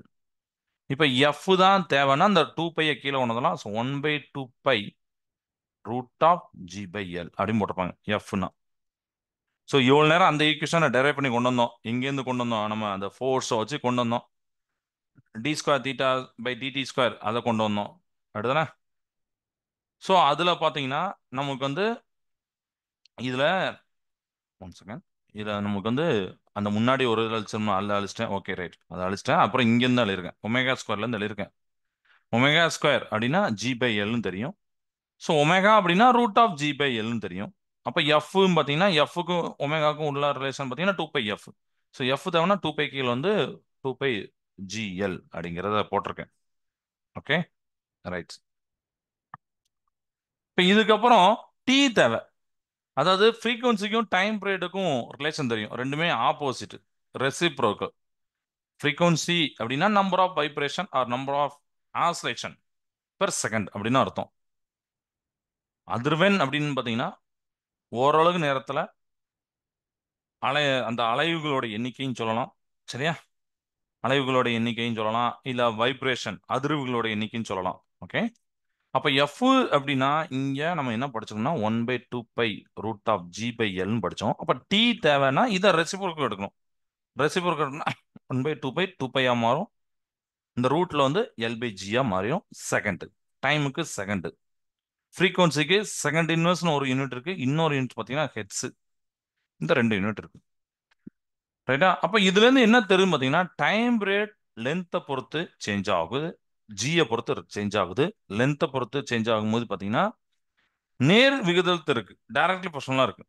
இப்போ எஃப் தான் தேவைன்னா அந்த 2π கீழே கொண்டதெல்லாம் 1/2π root of G by L அப்படின்னு போட்டிருப்பாங்க எஃப்னா. ஸோ இவ்வளோ நேரம் அந்த ஈக்குவேஷனை டெரைவ் பண்ணி கொண்டு வந்தோம். எங்கேருந்து கொண்டு வந்தோம்? நம்ம அந்த ஃபோர்ஸை வச்சு கொண்டு வந்தோம். D square theta by DD square அதை கொண்டு வந்தோம். அடுத்தானே? ஸோ அதில் பார்த்தீங்கன்னா நமக்கு வந்து இதில் ஒன் செகண்ட், இதில் நமக்கு வந்து அந்த முன்னாடி ஒரு இதில் அழிச்சோம்னா அதில் அழிச்சிட்டேன். ஓகே ரைட், அதை அழிச்சிட்டேன். அப்புறம் இங்கேருந்து அழியிருக்கேன், ஒமேகா ஸ்கொயர்லேருந்து அழியிருக்கேன். ஒமேகா ஸ்கொயர் அப்படின்னா ஜி பை எல்னு தெரியும். ஸோ ஒமேகா அப்படின்னா ரூட் ஆஃப் ஜி பை எல்னு தெரியும். அப்போ எஃப்னு பார்த்தீங்கன்னா எஃப்க்கும் ஒமேகாக்கும் உள்ள ரிலேஷன் பார்த்தீங்கன்னா 2π f. ஸோ எஃப் தேவைன்னா 2π கீழே வந்து 2π GL அப்படிங்கிறத போட்டிருக்கேன். Okay, right. இப்போ இதுக்கப்புறம் டி தேவை. அதாவது ஃப்ரீக்வன்சிக்கும் டைம் பீரியடுக்கும் ரிலேஷன் தெரியும், ரெண்டுமே ஆப்போசிட், ரெசிப்ரோக்கல். ஃப்ரீக்வன்சி அப்படின்னா number of vibration or number of oscillation per second அப்படின்னு அர்த்தம். அதிர்வெண் அப்படின்னு பார்த்தீங்கன்னா ஓரளவு நேரத்தில் அந்த அலைவுகளோட எண்ணிக்கையும் சொல்லலாம். சரியா? அலைவுகளோட எண்ணிக்கையும் சொல்லலாம், இல்லை வைப்ரேஷன் அதிர்வுகளோட எண்ணிக்கையும் சொல்லலாம். ஓகே. அப்போ எஃப் அப்படின்னா இங்கே நம்ம என்ன படிச்சோம்னா 1/2π√of G/Lன்னு படித்தோம். அப்போ டி தேவைன்னா இதை ரெசிப்ரோக்கல் எடுக்கணும். ரெசிப்ரோக்கல்னா 1/2π 2π மாறும். இந்த ரூட்ல வந்து L/G மாறிடும். செகண்ட் டைமுக்கு செகண்ட், ஃப்ரீக்வன்சிக்கு செகண்ட் இன்வெர்ஸ்னு ஒரு யூனிட் இருக்கு, இன்னொரு யூனிட் பார்த்தீங்கன்னா ஹெட்ஸ். இந்த ரெண்டு யூனிட் இருக்கு. ரைட்டா? அப்போ இதுல இருந்து என்ன தெரியும் பார்த்தீங்கன்னா டைம் ரேட் லென்த்தை பொறுத்து சேஞ்ச் ஆகுது, ஜியை பொறுத்து சேஞ்ச் ஆகுது. லென்த்தை பொறுத்து சேஞ்ச் ஆகும்போது பார்த்தீங்கன்னா நேர் விகிதத்தில் இருக்கு, டைரக்ட்லி பர்சனலா இருக்கு.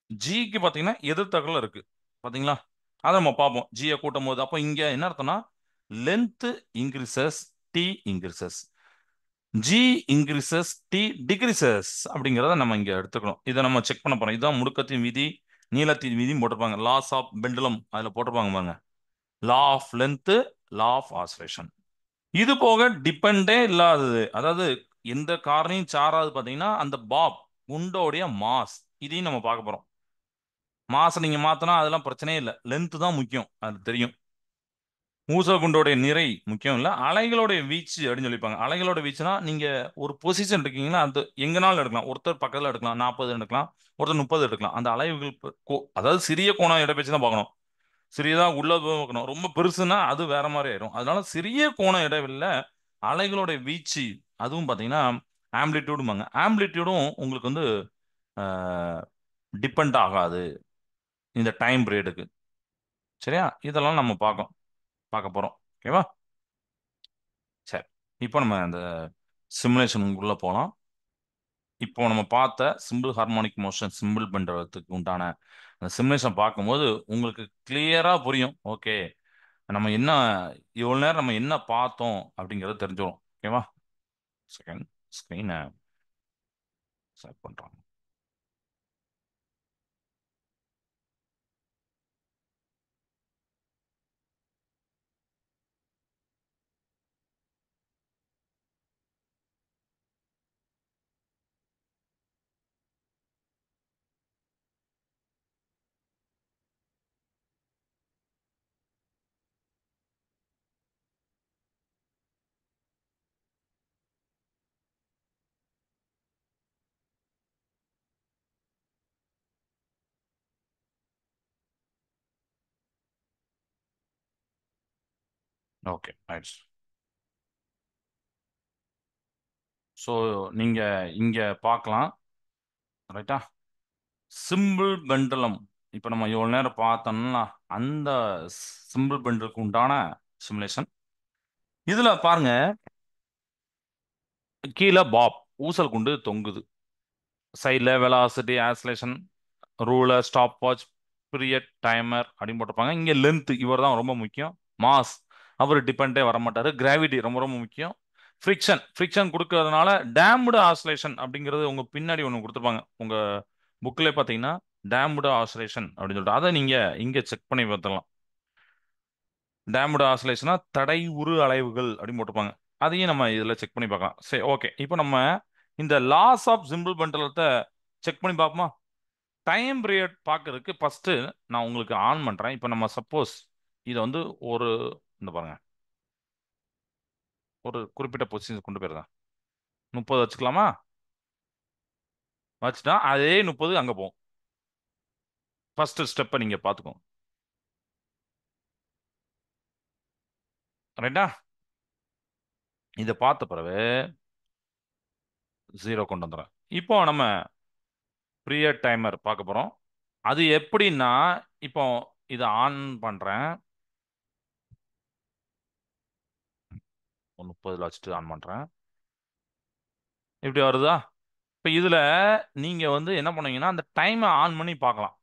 ஜிக்கு பார்த்தீங்கன்னா எதிர்த்தகல இருக்கு. பாத்தீங்களா? அதை நம்ம பார்ப்போம். ஜியை கூட்டும் போது அப்போ இங்க என்ன அர்த்தம்னா length increases, T increases. G increases, T decreases அப்படிங்கிறத நம்ம இங்க எடுத்துக்கணும். இதை நம்ம செக் பண்ண போறோம். இதுதான் முடுக்கத்தின் விதி, நீளத்தின் விதியும் போட்டிருப்பாங்க. லாஸ் ஆஃப் பெண்டுலம் அதுல போட்டிருப்பாங்க பாருங்க. Law of length, law of oscillation. இது போக டிபெண்டே இல்லாதது, அதாவது எந்த காரணியும் சாராது பாத்தீங்கன்னா அந்த பாப் குண்டோடைய மாஸ், இதையும் நம்ம பார்க்க போறோம். மாசை நீங்க மாத்தினா அதெல்லாம் பிரச்சனையே இல்லை, லென்த் தான் முக்கியம், அது தெரியும். ஊசகுண்டோடைய நிறை முக்கியம் இல்லை, அலைகளுடைய வீச்சு அப்படின்னு சொல்லிப்பாங்க. அலைகளோட வீச்சுனா நீங்க ஒரு பொசிஷன் இருக்கீங்கன்னா அது எங்கனாலும் எடுக்கலாம். ஒருத்தர் பக்கத்துல எடுக்கலாம், 40 எடுக்கலாம், ஒருத்தர் 30 எடுக்கலாம். அந்த அலைவுகள் அதாவது சிறிய கோணம் இடப்பெச்சு தான் பார்க்கணும். சிறியதா உள்ள பார்க்கணும், ரொம்ப பெருசுன்னா அது வேற மாதிரி ஆயிரும். அதனால சிறிய கோண இடைவெளியில அலைகளுடைய வீச்சு, அதுவும் பார்த்தீங்கன்னா ஆம்பிளிடியூடுமாங்க. ஆம்பிளிடியூடும் உங்களுக்கு வந்து டிபெண்ட் ஆகாது இந்த டைம் பீரியடுக்கு. சரியா? இதெல்லாம் நம்ம பார்க்க போறோம். ஓகேவா? சரி, இப்போ நம்ம அந்த சிமுலேஷனுக்குள்ள போகலாம். இப்போ நம்ம பார்த்த சிம்பிள் ஹார்மோனிக் மோஷன் சிம்பிள் பண்றதுக்கு உண்டான அந்த சிமுலேஷன் பார்க்கும்போது உங்களுக்கு கிளியரா புரியும். ஓகே, நம்ம என்ன இவ்வளவு நேரம் நம்ம என்ன பார்த்தோம் அப்படிங்கறது தெரிஞ்சிடும். ஓகேவா? செகண்ட் ஸ்க்ரீனை செலக்ட் பண்றோம். Okay, right. ஸோ நீங்க இங்க பார்க்கலாம். ரைட்டா? சிம்பிள் பெண்டலம். இப்போ நம்ம இவ்வளவு நேரம் பார்த்தோம்னா அந்த சிம்பிள் பெண்டலுக்கு உண்டான சிமுலேஷன். இதுல பாருங்க, கீழே பாப் ஊசல் குண்டு தொங்குது. சைடில் velocity, oscillation, ruler, stop watch, period, timer அப்படின்னு போட்டிருப்பாங்க. இங்கே லென்த் இவர் தான் ரொம்ப முக்கியம். மாஸ் அவர் டிபெண்டே வர மாட்டாரு. கிராவிட்டி ரொம்ப ரொம்ப முக்கியம். ஃப்ரிக்ஷன், ஃப்ரிக்ஷன் கொடுக்கறதுனால டேம்டு ஆசிலேஷன் அப்படிங்கிறது உங்க பின்னாடி ஒன்று கொடுத்துருப்பாங்க உங்க புக்கில் பார்த்தீங்கன்னா, டேம்டு ஆசிலேஷன் அப்படின்னு சொல்லிட்டு அதை நீங்க இங்க செக் பண்ணி பார்த்துக்கலாம். டேம்டு ஆசிலேஷனா தடை உரு அலைவுகள் அப்படின்னு போட்டிருப்பாங்க. அதையும் நம்ம இதுல செக் பண்ணி பார்க்கலாம். சரி, ஓகே. இப்போ நம்ம இந்த லாஸ் ஆஃப் சிம்பிள் பண்டலத்தை செக் பண்ணி பார்ப்போமா? டைம் பீரியட் பார்க்கறதுக்கு ஃபர்ஸ்ட் நான் உங்களுக்கு ஆன் பண்றேன். இப்போ நம்ம சப்போஸ் இதை வந்து ஒரு இந்த பாருங்க, ஒரு குறிப்பிட்ட பொசிஷன் கொண்டு போயிருந்தேன். 30 வச்சுக்கலாமா? வச்சுட்டா அதே 30 அங்க போகும். ஃபர்ஸ்ட் ஸ்டெப்பை நீங்க பார்த்துக்கோங்க. ரைட்டா? இதை பார்த்த பிறகு 0 கொண்டு வந்துடுறேன். இப்போ நம்ம பீரியட் டைமர் பார்க்க போறோம். அது எப்படின்னா, இப்போ இதை ஆன் பண்றேன். ஒரு 30ல் வச்சுட்டு ஆன் பண்றேன். இப்படி வருதா? இப்போ இதுல நீங்க வந்து என்ன பண்ணீங்கன்னா அந்த டைமை ஆன் பண்ணி பார்க்கலாம்.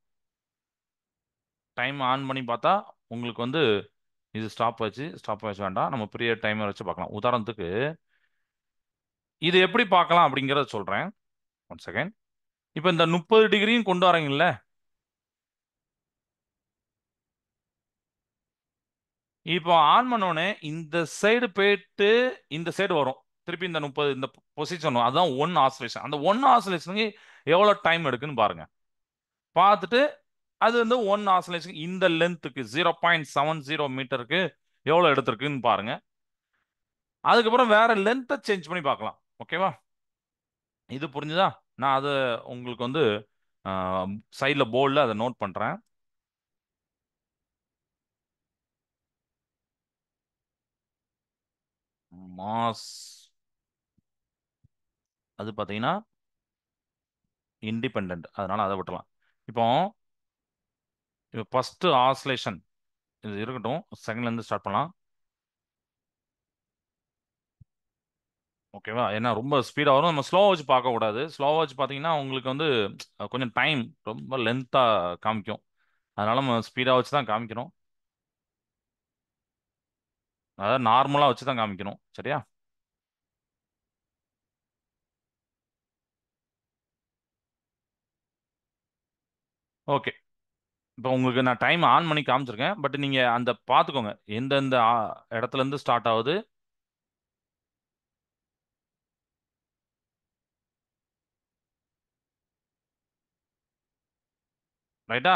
டைம் ஆன் பண்ணி பார்த்தா உங்களுக்கு வந்து இது ஸ்டாப் வாட்ச் வேண்டாம், நம்ம பீரியட் டைமர் வச்சு பார்க்கலாம். உதாரணத்துக்கு இது எப்படி பார்க்கலாம் அப்படிங்கறத சொல்றேன். One second. இப்போ இந்த 30 டிகிரியும் கொண்டு வரீங்கல்ல, இப்போ ஆன் பண்ணோடனே இந்த சைடு போயிட்டு இந்த சைடு வரும். திருப்பி இந்த 30 இந்த பொசிஷன் வரும். அதுதான் ஒன் ஆசிலேஷன். அந்த ஒன் ஆசிலேஷனுக்கு எவ்வளோ டைம் எடுக்குன்னு பாருங்க. பார்த்துட்டு அது வந்து ஒன் ஆசிலேஷன் இந்த லென்த்துக்கு 0.70 மீட்டருக்கு எவ்வளோ எடுத்திருக்குன்னு பாருங்க. அதுக்கப்புறம் வேற லென்த்தை சேஞ்ச் பண்ணி பார்க்கலாம். ஓகேவா? இது புரிஞ்சுதா? நான் அதை உங்களுக்கு வந்து சைடில் போர்டில் அதை நோட் பண்ணுறேன். மாஸ் அது பார்த்தீங்கன்னா இண்டிபெண்ட், அதனால அதை விட்டுலாம். இப்போ ஃபர்ஸ்ட் ஆசிலேஷன் இது இருக்கட்டும், செகண்ட்லேருந்து ஸ்டார்ட் பண்ணலாம். ஓகேவா? ஏன்னா ரொம்ப ஸ்பீடாக வரும், நம்ம ஸ்லோவாக வச்சு பார்க்கக்கூடாது. ஸ்லோவாக வச்சு பார்த்தீங்கன்னா உங்களுக்கு வந்து கொஞ்சம் டைம் ரொம்ப லென்த்தாக காமிக்கும். அதனால நம்ம ஸ்பீடாக வச்சு தான் காமிக்கணும். அதாவது நார்மலாக வச்சு தான் காமிக்கணும். சரியா? ஓகே. இப்போ உங்களுக்கு நான் டைம் ஆன் பண்ணி காமிச்சிருக்கேன். பட் நீங்கள் அந்த பார்த்துக்கோங்க எந்தெந்த இடத்துல இருந்து ஸ்டார்ட் ஆகுது. ரைட்டா?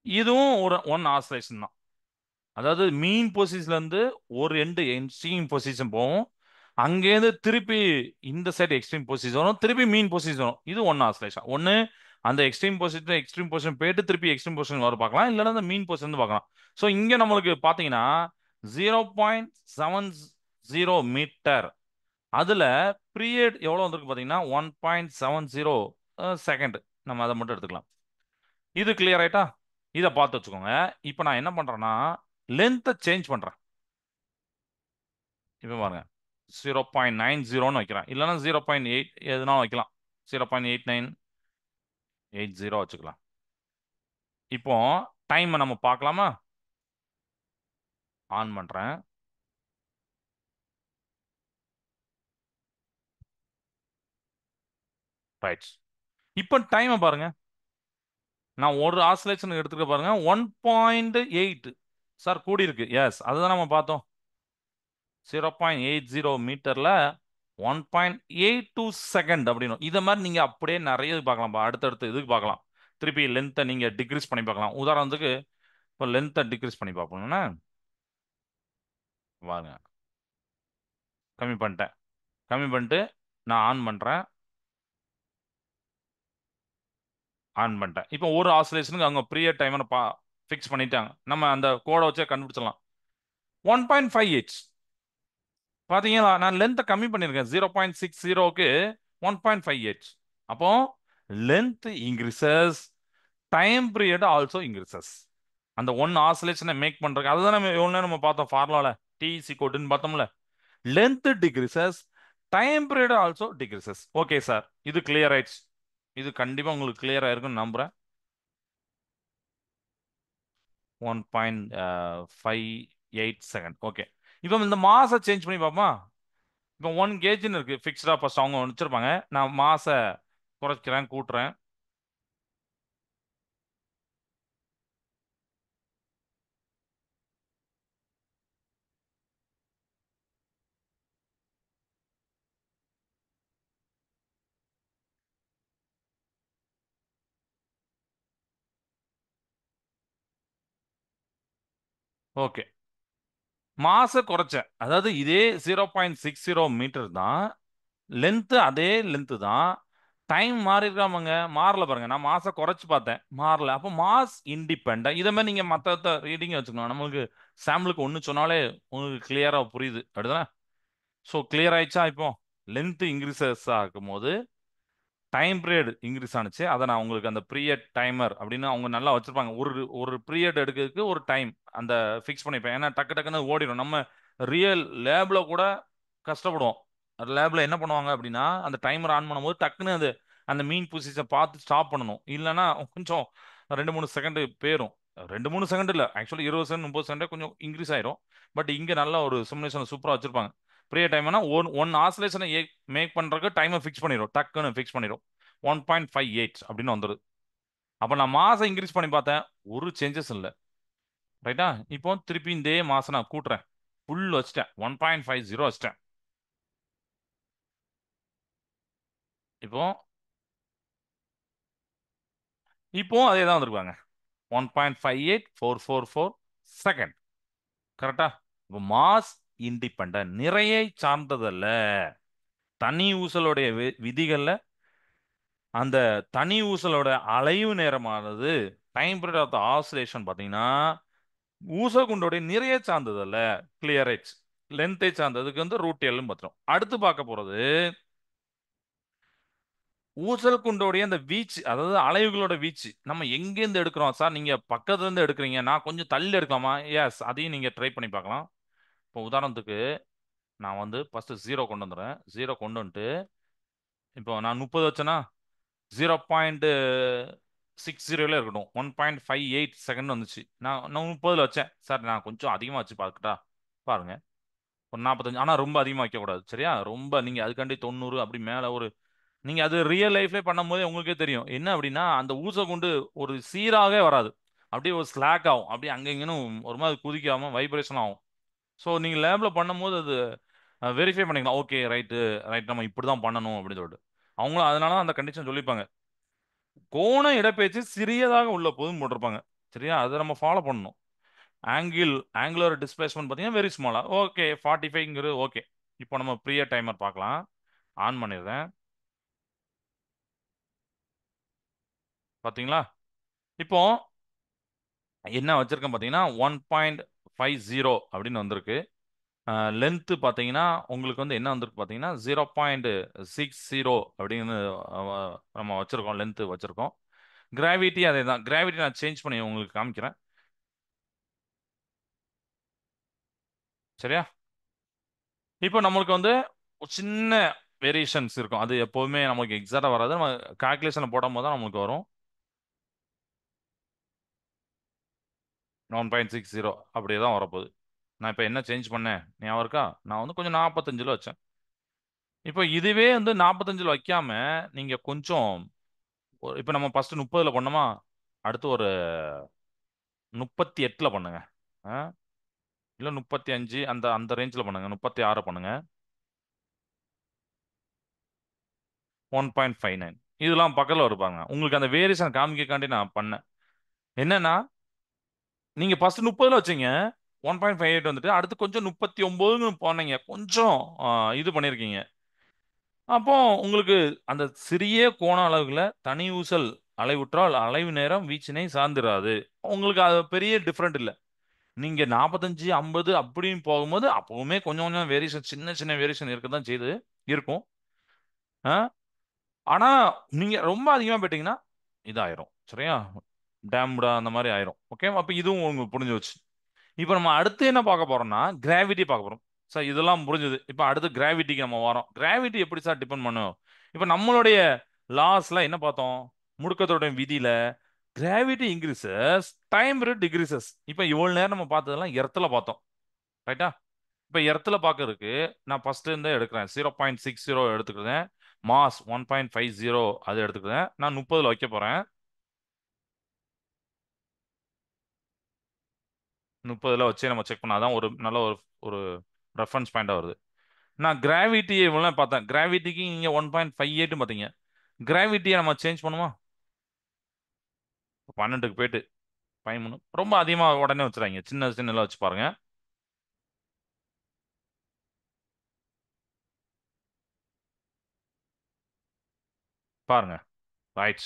இதுவும் ஒரு ஒன் ஆசிலேஷன் தான். அதாவது மீன் பொசிஷன்ல இருந்து ஒரு எண்டு எக்ஸ்ட்ரீம் பொசிஷன் போகும். அங்கேருந்து திருப்பி இந்த சைடு எக்ஸ்ட்ரீம் பொசிஷன் வரும், திருப்பி மீன் பொசிஷன் வரும். இது ஒன் ஆசிலேஷன். ஒன்று அந்த எக்ஸ்ட்ரீம் பொசிஷன் போயிட்டு திருப்பி எக்ஸ்ட்ரீம் பொசிஷன் வர பார்க்கலாம், இல்லைன்னா அந்த மீன் பொசிஷன் பார்க்கலாம். ஸோ இங்கே நம்மளுக்கு பார்த்தீங்கன்னா 0.70 மீட்டர். அதுல பீரியட் எவ்வளோ வந்திருக்கு பார்த்தீங்கன்னா 1.70 செகண்ட். நம்ம அதை மட்டும் எடுத்துக்கலாம். இது கிளியர் ஆயிட்டா? இதை பார்த்து வச்சுக்கோங்க. இப்போ நான் என்ன பண்றேன்னா லென்த்தை சேஞ்ச் பண்றேன். இப்போ பாருங்க, 0.90ன்னு வைக்கிறேன், இல்லைன்னா 0.8 எதுனா வைக்கலாம். 0.8980 வச்சுக்கலாம். இப்போ டைம் நம்ம பார்க்கலாமா? ஆன் பண்றேன். ரைட். இப்போ டைமை பாருங்க. நான் ஒரு ஆசிலேஷன் எடுத்துக்க பாருங்க, 1.8. சார் கூடி இருக்கு. எஸ், அதுதான் நம்ம பார்த்தோம். 0.80 மீட்டர்ல 1.82 செகண்ட் அப்படின்னு. இதை மாதிரி நீங்க அப்படியே நிறைய இது பார்க்கலாம். அடுத்தடுத்து இதுக்கு பார்க்கலாம். திருப்பி லென்த்தை நீங்க டிக்ரீஸ் பண்ணி பார்க்கலாம். உதாரணத்துக்கு இப்போ லென்த்தை டிக்ரீஸ் பண்ணி பார்ப்போம்னா வாங்க, கம்மி பண்ணிட்டேன். கம்மி பண்ணிட்டு நான் ஆன் பண்றேன். ஆன் பண்ணிட்டேன். இப்போ ஒரு ஆசிலேஷனுக்கு அவங்க ப்ரீயர் டைமர் ஃபிக்ஸ் பண்ணிட்டாங்க. நம்ம அந்த கோடை வச்சே கண்டுபிடிச்சிடலாம். 1.58. பாத்தீங்களா? நான் லென்த்தை கம்மி பண்ணியிருக்கேன். 0.60க்கு 1.58. அப்போ length increases, time period also increases. அந்த ஒன் ஆசிலேஷனை மேக் பண்றதுக்கு அதுதான் நம்ம எவ்வளோ நேரம் நம்ம பார்த்தோம் ஃபார்முலால. டி சி கோட்டுன்னு பார்த்தோம்ல. Length decreases, time period also decreases. Okay sir, இது கிளியர் ஆயிடுச்சு. இது கண்டிப்பா உங்களுக்கு கிளியர் ஆயிருக்குன்னு நம்புறேன். 1.58 செகண்ட். ஓகே. இப்போ இந்த மாசை சேஞ்ச் பண்ணி பார்ப்போமா? இப்போ 1 kgன்னு இருக்கு ஃபிக்ஸ்டா. ஃபர்ஸ்ட் அவங்க வச்சிருப்பாங்க. நான் மாசை குறைக்கிறேன், கூட்டுறேன். ஓகே. மாசை குறைச்சேன். அதாவது இதே 0.60 மீட்டர் தான். லென்த் அதே லென்த் தான். டைம் மாறி இருக்காமங்க, மாறல பாருங்க. நான் மாசை குறைச்சு பார்த்தேன், மாறல. அப்போ மாஸ் இண்டிபெண்ட். இதை மாதிரி நீங்க மற்ற ரீடிங் வச்சுக்கணும். நம்மளுக்கு சாம்பிளுக்கு ஒன்று சொன்னாலே உங்களுக்கு கிளியரா புரியுது. அப்படிதானே? ஸோ கிளியர் ஆயிடுச்சா? இப்போ லென்த் இன்க்ரீசஸ் ஆகும் போது டைம் பீரியட் இன்க்ரீஸ் ஆனிச்சு. அதை நான் உங்களுக்கு அந்த பீரியட் டைமர் அப்படின்னு அவங்க நல்லா வச்சிருப்பாங்க. ஒரு ஒரு பீரியட் எடுக்கிறதுக்கு ஒரு டைம் அந்த ஃபிக்ஸ் பண்ணிப்பேன். ஏன்னா டக்கு டக்குன்னு ஓடிடும். நம்ம ரியல் லேப்ல கூட கஷ்டப்படுவோம். லேப்ல என்ன பண்ணுவாங்க அப்படின்னா, அந்த டைமர் ஆன் பண்ணும்போது டக்குன்னு அது அந்த மீன் பொசிஷன் பார்த்து ஸ்டாப் பண்ணணும். இல்லன்னா கொஞ்சம் 2, 3 செகண்ட் போயிரும். 2, 3 செகண்ட் இல்ல. ஆக்சுவலி 20 செகண்ட், 30 செகண்ட் கொஞ்சம் இன்கிரீஸ் ஆயிரும். பட் இங்க நல்ல ஒரு சிமுலேஷன் சூப்பரா வச்சிருப்பாங்க. ப்ரீ டைம்னா ஒன் ஆசிலேஷனை மேக் பண்றதுக்கு டைமை ஃபிக்ஸ் பண்ணிரும். டக்குன்னு ஃபிக்ஸ் பண்ணிரும். 1.58 அப்படின்னு வந்துருது. அப்ப நான் மாசம் இன்க்ரீஸ் பண்ணி பார்த்தேன். ஒரு சேஞ்சஸ் இல்ல. ரைட்டா? இப்போ திருப்பி இதே மாசம் நான் கூட்டுறேன். ஃபுல் வச்சுட்டேன். 1.50 வச்சுட்டேன். இப்போ இப்போ அதே தான் வந்திருக்காங்க. 1.58444 செகண்ட். கரெக்டா? இப்போ மாஸ் இண்டிபெண்டன்ட் நிறையை சார்ந்ததல்ல. தனி ஊசலுடைய விதிகள்ல அந்த தனி ஊசலோட அலைவு நேரமானது time period of the oscillation பார்த்தீங்கன்னா ஊசகுண்டோடைய நிறைய சார்ந்ததல்ல. கிளியரேஜ் லென்த்தை சார்ந்ததுக்கு வந்து ரூட் எல்லும் பத்திரம். அடுத்து பார்க்க போறது ஊசல் குண்டோடைய அந்த வீச்சு, அதாவது அலைவுகளோட வீச்சு நம்ம எங்கேருந்து எடுக்கிறோம் சார்? நீங்க பக்கத்துல இருந்து எடுக்கிறீங்க, நான் கொஞ்சம் தள்ளி எடுக்கலாமா? எஸ், அதையும் நீங்க ட்ரை பண்ணி பார்க்கலாம். இப்போ உதாரணத்துக்கு நான் வந்து ஃபர்ஸ்ட் ஜீரோ கொண்டு வந்துடுறேன். ஜீரோ கொண்டு வந்துட்டு இப்போ நான் 30 வச்சேன்னா 0.60 இருக்கட்டும். 1.58 செகண்ட் வந்துச்சு. நான் 30ல் வச்சேன் சார். நான் கொஞ்சம் அதிகமாக வச்சு பார்க்கட்டா? பாருங்க, ஒரு 45. ஆனால் ரொம்ப அதிகமாக வைக்கக்கூடாது, சரியா? ரொம்ப நீங்க அதுக்காண்டி 90 அப்படி மேலே ஒரு நீங்க அது ரியல் லைஃப்ல பண்ணும்போதே உங்களுக்கே தெரியும். என்ன அப்படின்னா அந்த ஊச குண்டு ஒரு சீராகவே வராது. அப்படியே ஒரு ஸ்லாக் ஆகும். அப்படியே அங்க இங்கன்னு ஒரு மாதிரி குதிக்காம வைப்ரேஷன் ஆகும். ஸோ நீங்க லேப்ல பண்ணும்போது அது வெரிஃபை பண்ணிக்கலாம். ஓகே, ரைட்டு, ரைட், நம்ம இப்படி தான் பண்ணணும் அப்படின்னு சொல்லிட்டு அவங்களும் அதனால தான் அந்த கண்டிஷன் சொல்லியிருப்பாங்க. கோண இடப்பெயர்ச்சி சிறியதாக உள்ள போதும் போட்டிருப்பாங்க. சரியா? அதை நம்ம ஃபாலோ பண்ணணும். ஆங்கிள் ஆங்குலர் டிஸ்பிளேஸ்மெண்ட் பார்த்தீங்கன்னா வெரி ஸ்மாலா. ஓகே, 45ங்கிறது ஓகே. இப்போ நம்ம ப்ரீய டைமர் பார்க்கலாம். ஆன் பண்ணிடுறேன். பார்த்தீங்களா? இப்போ என்ன வச்சிருக்கேன் பார்த்தீங்கன்னா 1.50 அப்படின்னு வந்திருக்கு. லென்த்து பார்த்தீங்கன்னா உங்களுக்கு வந்து என்ன வந்திருக்கு பார்த்தீங்கன்னா 0.60 அப்படின்னு நம்ம வச்சிருக்கோம். லென்த்து வச்சிருக்கோம். கிராவிட்டி அதே தான். கிராவிட்டி நான் சேஞ்ச் பண்ணி உங்களுக்கு காமிக்கிறேன். சரியா? இப்போ நம்மளுக்கு வந்து ஒரு சின்ன வேரியேஷன்ஸ் இருக்கும். அது எப்போவுமே நமக்கு எக்ஸாக்டாக வராது. நம்ம கால்குலேஷனில் போடும் போது தான் நமக்கு வரும். 1.60 அப்படியே தான் வரப்போகுது. நான் இப்போ என்ன சேஞ்ச் பண்ணேன் ஞாபகம் இருக்கா? நான் வந்து கொஞ்சம் 45ல் வச்சேன். இப்போ இதுவே வந்து 45ல் வைக்காம நீங்க கொஞ்சம் இப்போ நம்ம ஃபர்ஸ்ட் 30ல் பண்ணோமா? அடுத்து ஒரு 38ல் பண்ணுங்க. ஆ? இல்ல 35 அந்த அந்த ரேஞ்சில் பண்ணுங்க. 36 பண்ணுங்க. 1.59 இதெல்லாம் பக்கத்தில் இருப்பாங்க. உங்களுக்கு அந்த வேரியேஷன் காமிக்கக்காண்டி நான் பண்ணேன். என்னன்னா நீங்க ஃபர்ஸ்ட் 30ல் வச்சீங்க. 1.58 வந்துட்டு அடுத்து கொஞ்சம் 39ன்னு போனீங்க. கொஞ்சம் இது பண்ணியிருக்கீங்க. அப்போ உங்களுக்கு அந்த சிறிய கோண அளவுகளை தனி ஊசல் அலைவுற்றால் அலைவு நேரம் வீச்சினை சார்ந்திராது. உங்களுக்கு அது பெரிய டிஃபரெண்ட் இல்லை. நீங்க 45, 50 அப்படின்னு போகும்போது அப்பவுமே கொஞ்சம் கொஞ்சம் வேரியேஷன், சின்ன சின்ன வேரியேஷன் இருக்க தான் செய்து இருக்கும். ஆ? ஆனா நீங்க ரொம்ப அதிகமா போயிட்டீங்கன்னா இதாயிரும். சரியா? டேம்டா அந்த மாதிரி ஆயிரும். ஓகே, அப்ப இதுவும் உங்களுக்கு புரிஞ்சு வச்சு. இப்போ நம்ம அடுத்து என்ன பார்க்க போறோம்னா கிராவிட்டி பார்க்க போறோம். சார் இதெல்லாம் புரிஞ்சுது. இப்போ அடுத்து கிராவிட்டிக்கு நம்ம வரோம். கிராவிட்டி எப்படி சார் டிபெண்ட் பண்ணும்? இப்போ நம்மளுடைய லாஸ்ல என்ன பார்த்தோம்? முடுக்கத்தோட விதியில gravity increases time rate decreases. இப்போ இவ்வளவு நேரம் நம்ம பார்த்ததெல்லாம் எர்த்துல பார்த்தோம். ரைட்டா? இப்போ எர்த்துல பார்க்கறதுக்கு நான் ஃபர்ஸ்ட் இருந்தே எடுக்கிறேன். 0.60 எடுத்துக்கிறேன். மாஸ் 1.50 அது எடுத்துக்கிறேன். நான் 30ல் வைக்க போறேன். 30ல் வச்சு நம்ம செக் பண்ணாதான் ஒரு நல்ல ஒரு ஒரு ரெஃபரன்ஸ் பாயிண்டா வருது. நான் கிராவிட்டி இவ்வளோ பார்த்தேன். கிராவிட்டிக்கு நீங்க 1.58 பார்த்தீங்க. கிராவிட்டியை நம்ம சேஞ்ச் பண்ணுமா? 12க்கு போயிட்டு 13 ரொம்ப அதிகமாக உடனே வச்சுறாங்க. சின்ன சின்னல வச்சு பாருங்க. பாருங்க. ரைட்.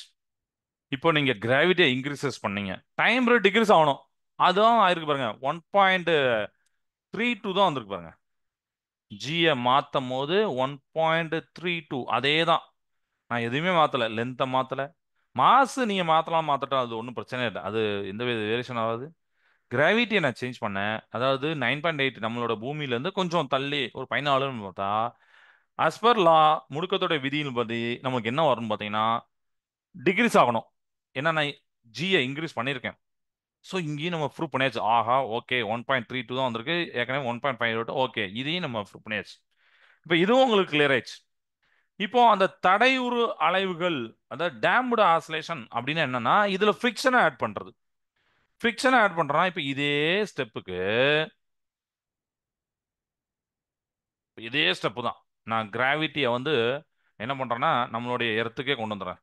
இப்போ நீங்க கிராவிட்டியை இன்க்ரீசஸ் பண்ணீங்க. டைம் ரேட் டிக்ரீஸ் ஆகணும். அதுவும் ஆயிருக்கு பாருங்க. 1.32 தான் வந்திருக்கு பாருங்க. ஜியை மாற்றும் போது 1.32 அதே தான். நான் எதுவுமே மாத்தல. லென்த்தை மாத்தல. மாசு நீங்க மாத்தலாம் மாத்தட்டும், அது ஒன்றும் பிரச்சனை இல்லை. அது எந்த வித வேரியேஷன் ஆகாது. கிராவிட்டியை நான் சேஞ்ச் பண்ணேன். அதாவது 9.8 நம்மளோட பூமியிலேருந்து கொஞ்சம் தள்ளி ஒரு 14ன்னு பார்த்தா, as per லா முடுக்கத்தோட விதியின் படி நமக்கு என்ன வரும்னு பார்த்தீங்கன்னா டிகிரிஸ் ஆகணும். ஏன்னா நான் ஜியை இன்க்ரீஸ் பண்ணியிருக்கேன். ஸோ இங்கேயும் நம்ம ப்ரூவ் பண்ணியாச்சு. ஆஹா, ஓகே, 1.32 தான் வந்திருக்கு. ஏற்கனவே 1.5 ஓகே, இதையும் நம்ம ப்ரூவ் பண்ணியாச்சு. இப்போ இதுவும் உங்களுக்கு கிளியர் ஆயிடுச்சு. இப்போ அந்த தடையுறு அலைவுகள், அதாவது டேம்டு ஆசிலேஷன் அப்படின்னு என்னன்னா இதுல ஃபிரிக்ஷனை ஆட் பண்றது. ஃபிரிக்ஷனை ஆட் பண்றோம்னா இப்போ இதே ஸ்டெப்பு தான். நான் கிராவிட்டியை வந்து என்ன பண்றேன்னா நம்மளுடைய எர்த்துக்கே கொண்டு வந்துடுறேன்.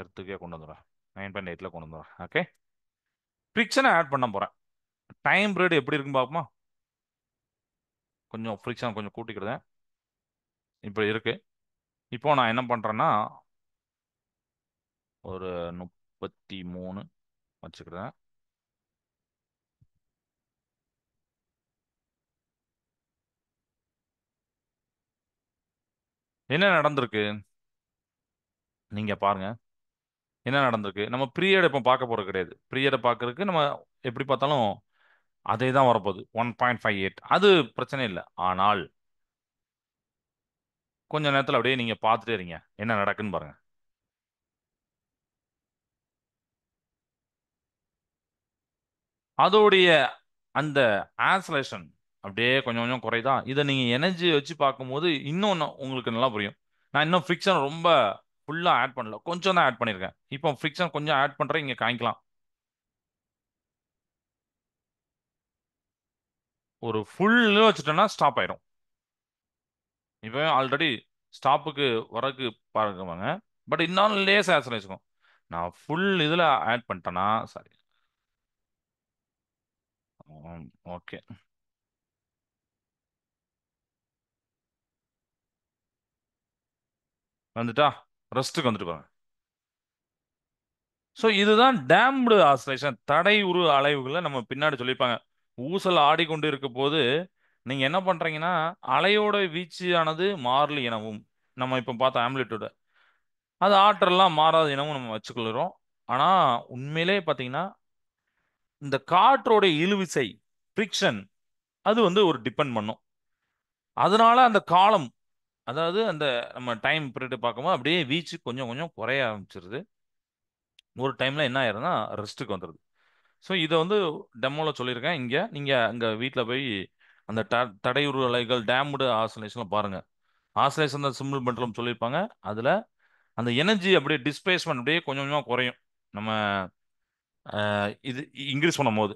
எர்த்துக்கே கொண்டு வந்துடுறேன். 9.8ல கொண்டு வந்துடுறேன். ஓகே, ஃபிரிக்ஷனை ஆட் பண்ண போறேன். டைம் பீரியட் எப்படி இருக்குன்னு பார்ப்போமா? கொஞ்சம் ஃப்ரிக்ஷன் கொஞ்சம் கூட்டிக்கிறேன். இப்போ இருக்கு. இப்போ நான் என்ன பண்றேன்னா ஒரு 33 வச்சுக்கிறேன். என்ன நடந்திருக்கு நீங்க பாருங்க. என்ன நடந்திருக்கு? நம்ம பீரியட் இப்போ பார்க்க போறது கிடையாது. பீரியடை பார்க்கறதுக்கு நம்ம எப்படி பார்த்தாலும் அதே தான் வரப்போகுது, 1.58. அது பிரச்சனை இல்லை. ஆனால் கொஞ்ச நேரத்தில் அப்படியே நீங்க பார்த்துட்டே இருங்க, என்ன நடக்குன்னு பாருங்க. அதோடைய அந்த ஆன்சலேஷன் அப்படியே கொஞ்சம் கொஞ்சம் குறையுதா? இதை நீங்க எனர்ஜி வச்சு பார்க்கும்போது இன்னும் உங்களுக்கு நல்லா புரியும். நான் இன்னும் ஃபிக்ஷன் ரொம்ப ஃபுல்லா ஆட் பண்ணல, கொஞ்சம் தான் ஆட் பண்ணியிருக்கேன். இப்போ ஃபிக்ஷன் கொஞ்சம் ஆட் பண்றேன், இங்க காமிக்கலாம். ஒரு ஃபுல் வச்சுட்டேன்னா ஸ்டாப் ஆயிரும். இப்போ ஆல்ரெடி ஸ்டாப்புக்கு வரக்கு பாருங்க. பட் இன்னும் லேஸ் ஆக்சலேஷன் நான் ஃபுல் இதுல ஆட் பண்ணிட்டேன்னா சரி. ஓகே, வந்துட்டா? ரெஸ்ட்டுக்கு வந்துட்டு பாருங்க. ஸோ இதுதான் டேம்டு ஆசிலேஷன். தடை உரு அலைவுகளை நம்ம பின்னாடி சொல்லியிருப்பாங்க. ஊசல் ஆடிக்கொண்டு இருக்க போது நீங்க என்ன பண்றீங்கன்னா அலையோட வீச்சு மாறலி எனவும், நம்ம இப்போ பார்த்த ஆம்ப்ளிடியூட் அது ஆற்றல்லாம் மாறாத எனவும் நம்ம வச்சுக்கொள்கிறோம். ஆனா உண்மையிலே பார்த்தீங்கன்னா இந்த காற்றோட இழுவிசை, ஃப்ரிக்ஷன், அது வந்து ஒரு டிபெண்ட் பண்ணும். அதனால அந்த காலம், அதாவது அந்த நம்ம டைம் பீரியட் பார்க்கும்போது அப்படியே வீச்சு கொஞ்சம் கொஞ்சம் குறைய ஆரம்பிச்சிருது. ஒரு டைம்ல என்ன ஆயிருதுன்னா ரெஸ்ட்டுக்கு வந்துடுது. ஸோ இதை வந்து டெமோல சொல்லியிருக்கேன். இங்க நீங்க அங்க வீட்டில் போய் அந்த தடையுறு அலைகள் டேம்டு ஆசோலேஷன்ல பாருங்க. ஆசோலேஷன் தான் சிம்பிள் பெண்ட்ரம் சொல்லியிருப்பாங்க. அதுல அந்த எனர்ஜி அப்படியே டிஸ்பிளேஸ்மெண்ட் அப்படியே கொஞ்சம் கொஞ்சமா குறையும். நம்ம இது இன்க்ரீஸ் பண்ணும்போது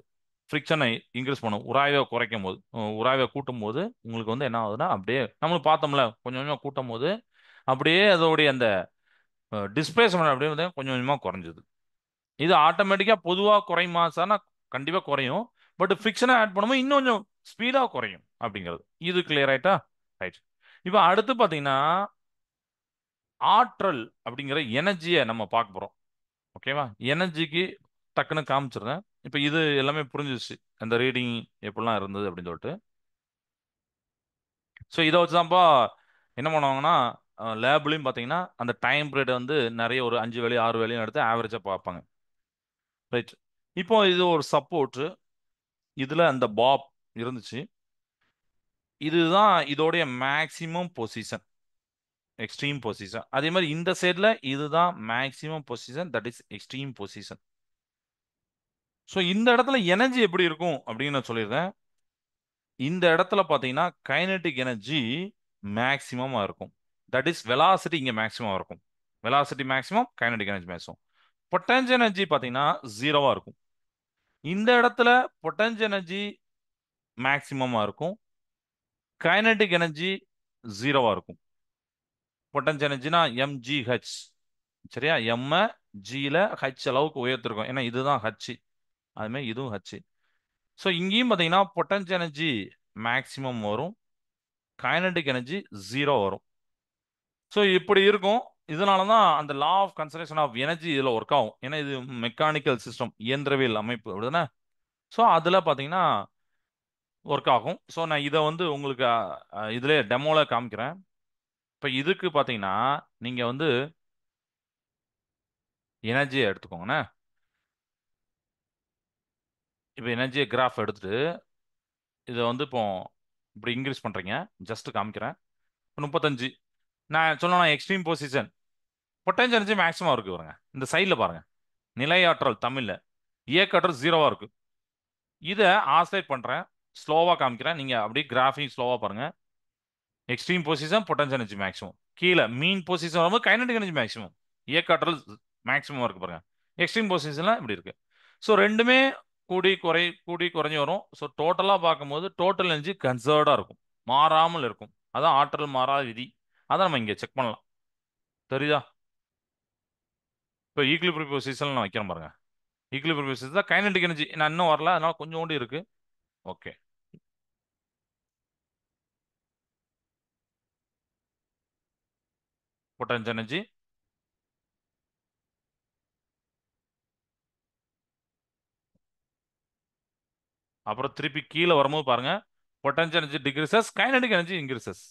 ஃப்ரிக்ஷனை இன்க்ரீஸ் பண்ணும், உராய்வை குறைக்கும் போது, உராய்வை கூட்டும் போது உங்களுக்கு வந்து என்ன ஆகுதுன்னா அப்படியே நம்மளும் பார்த்தோம்ல கொஞ்சம் கொஞ்சமாக கூட்டும் போது அப்படியே அதோடைய அந்த டிஸ்பிளேஸ்மெண்ட் அப்படியே வந்து கொஞ்சம் கொஞ்சமாக குறைஞ்சுது. இது ஆட்டோமேட்டிக்காக பொதுவாக குறையுமா சார்னா கண்டிப்பாக குறையும். பட் ஃபிக்ஷனை ஆட் பண்ணும்போது இன்னும் கொஞ்சம் ஸ்பீடாக குறையும் அப்படிங்கிறது. இது கிளியர் ஆயிட்டா? ரைட். இப்போ அடுத்து பார்த்தீங்கன்னா ஆற்றல் அப்படிங்கிற எனர்ஜியை நம்ம பார்க்க போகிறோம். ஓகேவா? எனர்ஜிக்கு டக்குன்னு காமிச்சிடுறேன். இப்போ இது எல்லாமே புரிஞ்சிச்சு, அந்த ரீடிங் எப்படிலாம் இருந்தது அப்படின்னு சொல்லிட்டு. ஸோ இதை வச்சு தான்ப்பா என்ன பண்ணுவாங்கன்னா லேப்லையும் பார்த்தீங்கன்னா அந்த டைம் பீரியட் வந்து நிறைய ஒரு 5 வேலையும் 6 வேலையும் எடுத்து ஆவரேஜாக பார்ப்பாங்க. ரைட். இப்போ இது ஒரு சப்போர்ட். இதுல அந்த பாப் இருந்துச்சு. இதுதான் இதோடைய மேக்சிமம் பொசிஷன், எக்ஸ்ட்ரீம் பொசிஷன். அதே மாதிரி இந்த சைட்ல இதுதான் maximum position, that is extreme position. So இந்த இடத்துல எனர்ஜி எப்படி இருக்கும் அப்படின்னு நான் சொல்லியிருந்தேன். இந்த இடத்துல பார்த்தீங்கன்னா கைனெட்டிக் எனர்ஜி மேக்சிமமா இருக்கும். தட் இஸ் வெலாசிட்டி இங்க மேக்சிமம் இருக்கும். Velocity maximum, kinetic energy maximum. Potential energy பார்த்தீங்கன்னா ஜீரோவா இருக்கும். இந்த இடத்துல பொட்டன்ஷியல் எனர்ஜி மேக்சிமமா இருக்கும், கைனெட்டிக் எனர்ஜி ஜீரோவா இருக்கும். பொட்டன்ஷியல் எனர்ஜினா எம்ஜிஹெச். சரியா? எம் ஜியில் ஹச் அளவுக்கு உயர்த்திருக்கும், ஏன்னா இதுதான் ஹச். அதுமாதிரி இதுவும் ஹச். ஸோ இங்கேயும் பார்த்தீங்கன்னா பொட்டன்ஷியல் எனர்ஜி மேக்சிமம் வரும், கைனடிக் எனர்ஜி ஜீரோ வரும். ஸோ இப்படி இருக்கும். இதனால தான் அந்த law of conservation of energy இதில் ஒர்க் ஆகும். ஏன்னா இது மெக்கானிக்கல் சிஸ்டம், இயந்திரவியல் அமைப்பு அப்படிதானே. ஸோ அதில் பார்த்தீங்கன்னா ஒர்க் ஆகும். ஸோ நான் இதை வந்து உங்களுக்கு இதிலே டெமோல காமிக்கிறேன். இப்போ இதுக்கு பார்த்தீங்கன்னா நீங்கள் வந்து எனர்ஜியை எடுத்துக்கோங்கண்ணே. இப்போ எனர்ஜியை கிராஃப் எடுத்துட்டு இதை வந்து இப்போ இப்படி இன்க்ரீஸ் பண்ணுறீங்க. ஜஸ்ட் காமிக்கிறேன். 35. நான் சொல்லணும் extreme position. Potential energy maximum இருக்கு பாருங்க. இந்த சைடில் பாருங்க. நிலையாற்றல் தமிழ்ல இயக்காற்றல் 0வா இருக்கு. இதை ஆசிலேட் பண்றேன். ஸ்லோவா காமிக்கிறேன். நீங்க அப்படியே கிராஃபிக் ஸ்லோவா பாருங்க. Extreme position potential energy maximum. கீழே மீன் பொசிஷன் வரும்போது கைனடிக் எனர்ஜி மேக்ஸிமம். இயக்காற்றல் மேக்ஸிமம் இருக்கு பாருங்க. எக்ஸ்ட்ரீம் பொசிஷன்ல இப்படி இருக்கு. ஸோ ரெண்டுமே கூடி குறைஞ்சு வரும். ஸோ டோட்டலாக பார்க்கும்போது டோட்டல் எனர்ஜி கன்சர்வ்டாக இருக்கும். மாறாமல் இருக்கும். அதான் ஆற்றல் மாறாத விதி. அதை நம்ம இங்கே செக் பண்ணலாம். தெரியுதா? இப்போ ஈக்குலிபிரியம் பொசிஷன் நான் வைக்கிறேன் பாருங்க. ஈக்குலிபிரியம் பொசிஷன் தான் கைனடிக் எனர்ஜி நான் இன்னும் வரல. அதனால கொஞ்சோண்டு இருக்கு. ஓகே. பொட்டன்ஷியல் எனர்ஜி அப்புறம் திருப்பி கீழே வரும்போது பாருங்க. Potential energy decreases, kinetic energy increases.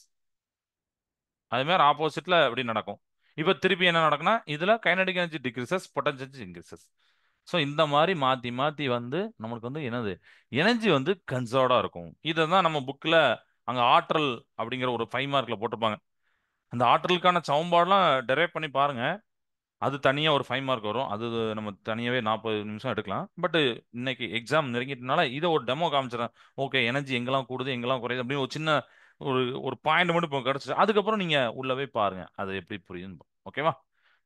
அது மாதிரி ஆப்போசிட்ல எப்படி நடக்கும். இப்போ திருப்பி என்ன நடக்கும்னா இதுல kinetic energy decreases, potential energy increases. So இந்த மாதிரி மாத்தி மாத்தி வந்து நம்மளுக்கு வந்து என்னது எனர்ஜி வந்து கன்சர்வ்டா இருக்கும். இதை தான் நம்ம புக்ல அங்க ஆற்றல் அப்படிங்கிற ஒரு 5 மார்க்ல போட்டிருப்பாங்க. அந்த ஆற்றலுக்கான சமன்பாடுலாம் டெரைவ் பண்ணி பாருங்க. அது தனியாக ஒரு 5 மார்க் வரும். அது நம்ம தனியாகவே 40 நிமிஷம் எடுக்கலாம். பட் இன்னைக்கு எக்ஸாம் நெருங்கிட்டனால இதை ஒரு டெமோ காமிச்சிடறேன். ஓகே எனர்ஜி எங்கெல்லாம் கூடுது எங்கெல்லாம் குறையுது அப்படின்னு ஒரு சின்ன ஒரு ஒரு பாயிண்ட் மட்டும் இப்போ கிடச்சிச்சு. அதுக்கப்புறம் நீங்கள் உள்ளவே பாருங்க அது எப்படி புரியுதுன்னு. ஓகேவா?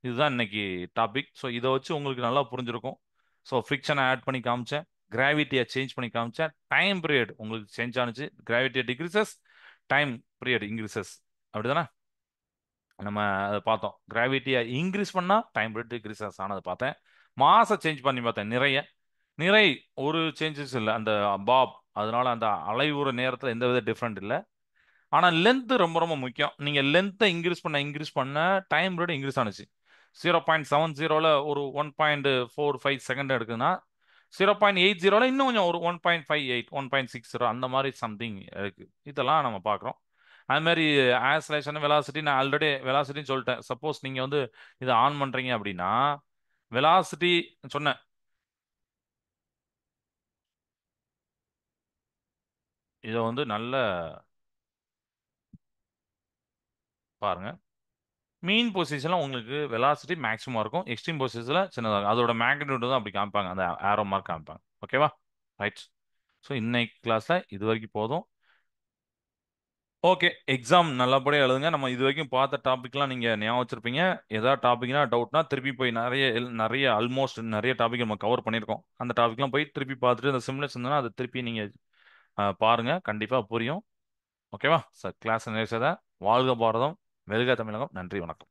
இதுதான் இன்னைக்கு டாபிக். ஸோ இதை வச்சு உங்களுக்கு நல்லா புரிஞ்சிருக்கும். ஸோ ஃப்ரிக்ஷனை ஆட் பண்ணி காமிச்சேன். கிராவிட்டியை சேஞ்ச் பண்ணி காமிச்சேன். டைம் பீரியட் உங்களுக்கு சேஞ்ச் ஆனிச்சு. கிராவிட்டியை டிக்ரீசஸ், டைம் பீரியட் இன்க்ரீசஸ். அப்படிதானே? நம்ம அதை பார்த்தோம். கிராவிட்டியை இன்க்ரீஸ் பண்ணா டைம் பீரியட் டிக்ரீஸ் ஆனதை பார்த்தேன். மாசை சேஞ்ச் பண்ணி பார்த்தேன். நிறை ஒரு சேஞ்சஸ் இல்லை. அந்த பாப் அதனால அந்த அலைவுற நேரத்தில் எந்த வித டிஃப்ரெண்ட் இல்லை. ஆனால் லென்த் ரொம்ப ரொம்ப முக்கியம். நீங்கள் லென்த்தை இன்க்ரீஸ் பண்ண டைம் பீரியட் இன்க்ரீஸ் ஆனிச்சு. 0.70ல் ஒரு 1.45 செகண்ட் எடுக்குதுன்னா 0.80ல் இன்னும் கொஞ்சம் ஒரு 1.58 1.60 அந்த மாதிரி சம்திங் இருக்கு. இதெல்லாம் நம்ம பார்க்குறோம். அது மாதிரி ஆஸ்லேஷன் வெலாசிட்டி நான் ஆல்ரெடி வெலாசிட்டின்னு சொல்லிட்டேன். சப்போஸ் நீங்கள் வந்து இதை ஆன் பண்ணுறீங்க அப்படின்னா வெலாசிட்டி சொன்னேன். இதை வந்து நல்ல பாருங்க. மீன் பொசிஷன்ல உங்களுக்கு வெலாசிட்டி மேக்ஸிமம் இருக்கும். எக்ஸ்ட்ரீம் பொசிஷன்ல சின்னதாக இருக்கும். அதோட மேக்னிடியூட் தான் அப்படி காமிப்பாங்க. அந்த ஆரோ மார்க் காமிப்பாங்க. ஓகேவா? ரைட். ஸோ இன்னைக்கு கிளாஸ்ல இது வரைக்கும் போதும். ஓகே. எக்ஸாம் நல்லபடியாக எழுதுங்க. நம்ம இது வரைக்கும் பார்த்த டாபிக்லாம் நீங்கள் ஞாபகம் வச்சிருப்பீங்க. ஏதாவது டாபிக்னா டவுட்னா திருப்பி போய் நிறைய ஆல்மோஸ்ட் நிறைய டாபிக் நம்ம கவர் பண்ணியிருக்கோம். அந்த டாபிக்லாம் போய் திருப்பி பார்த்துட்டு அந்த சிம்லர்ஸ் இருந்ததுன்னா அதை திருப்பி நீங்கள் பாருங்க. கண்டிப்பாக புரியும். ஓகேவா சார்? கிளாஸ் நிறைய வாழ்க பாரதம், வெல்க தமிழகம். நன்றி, வணக்கம்.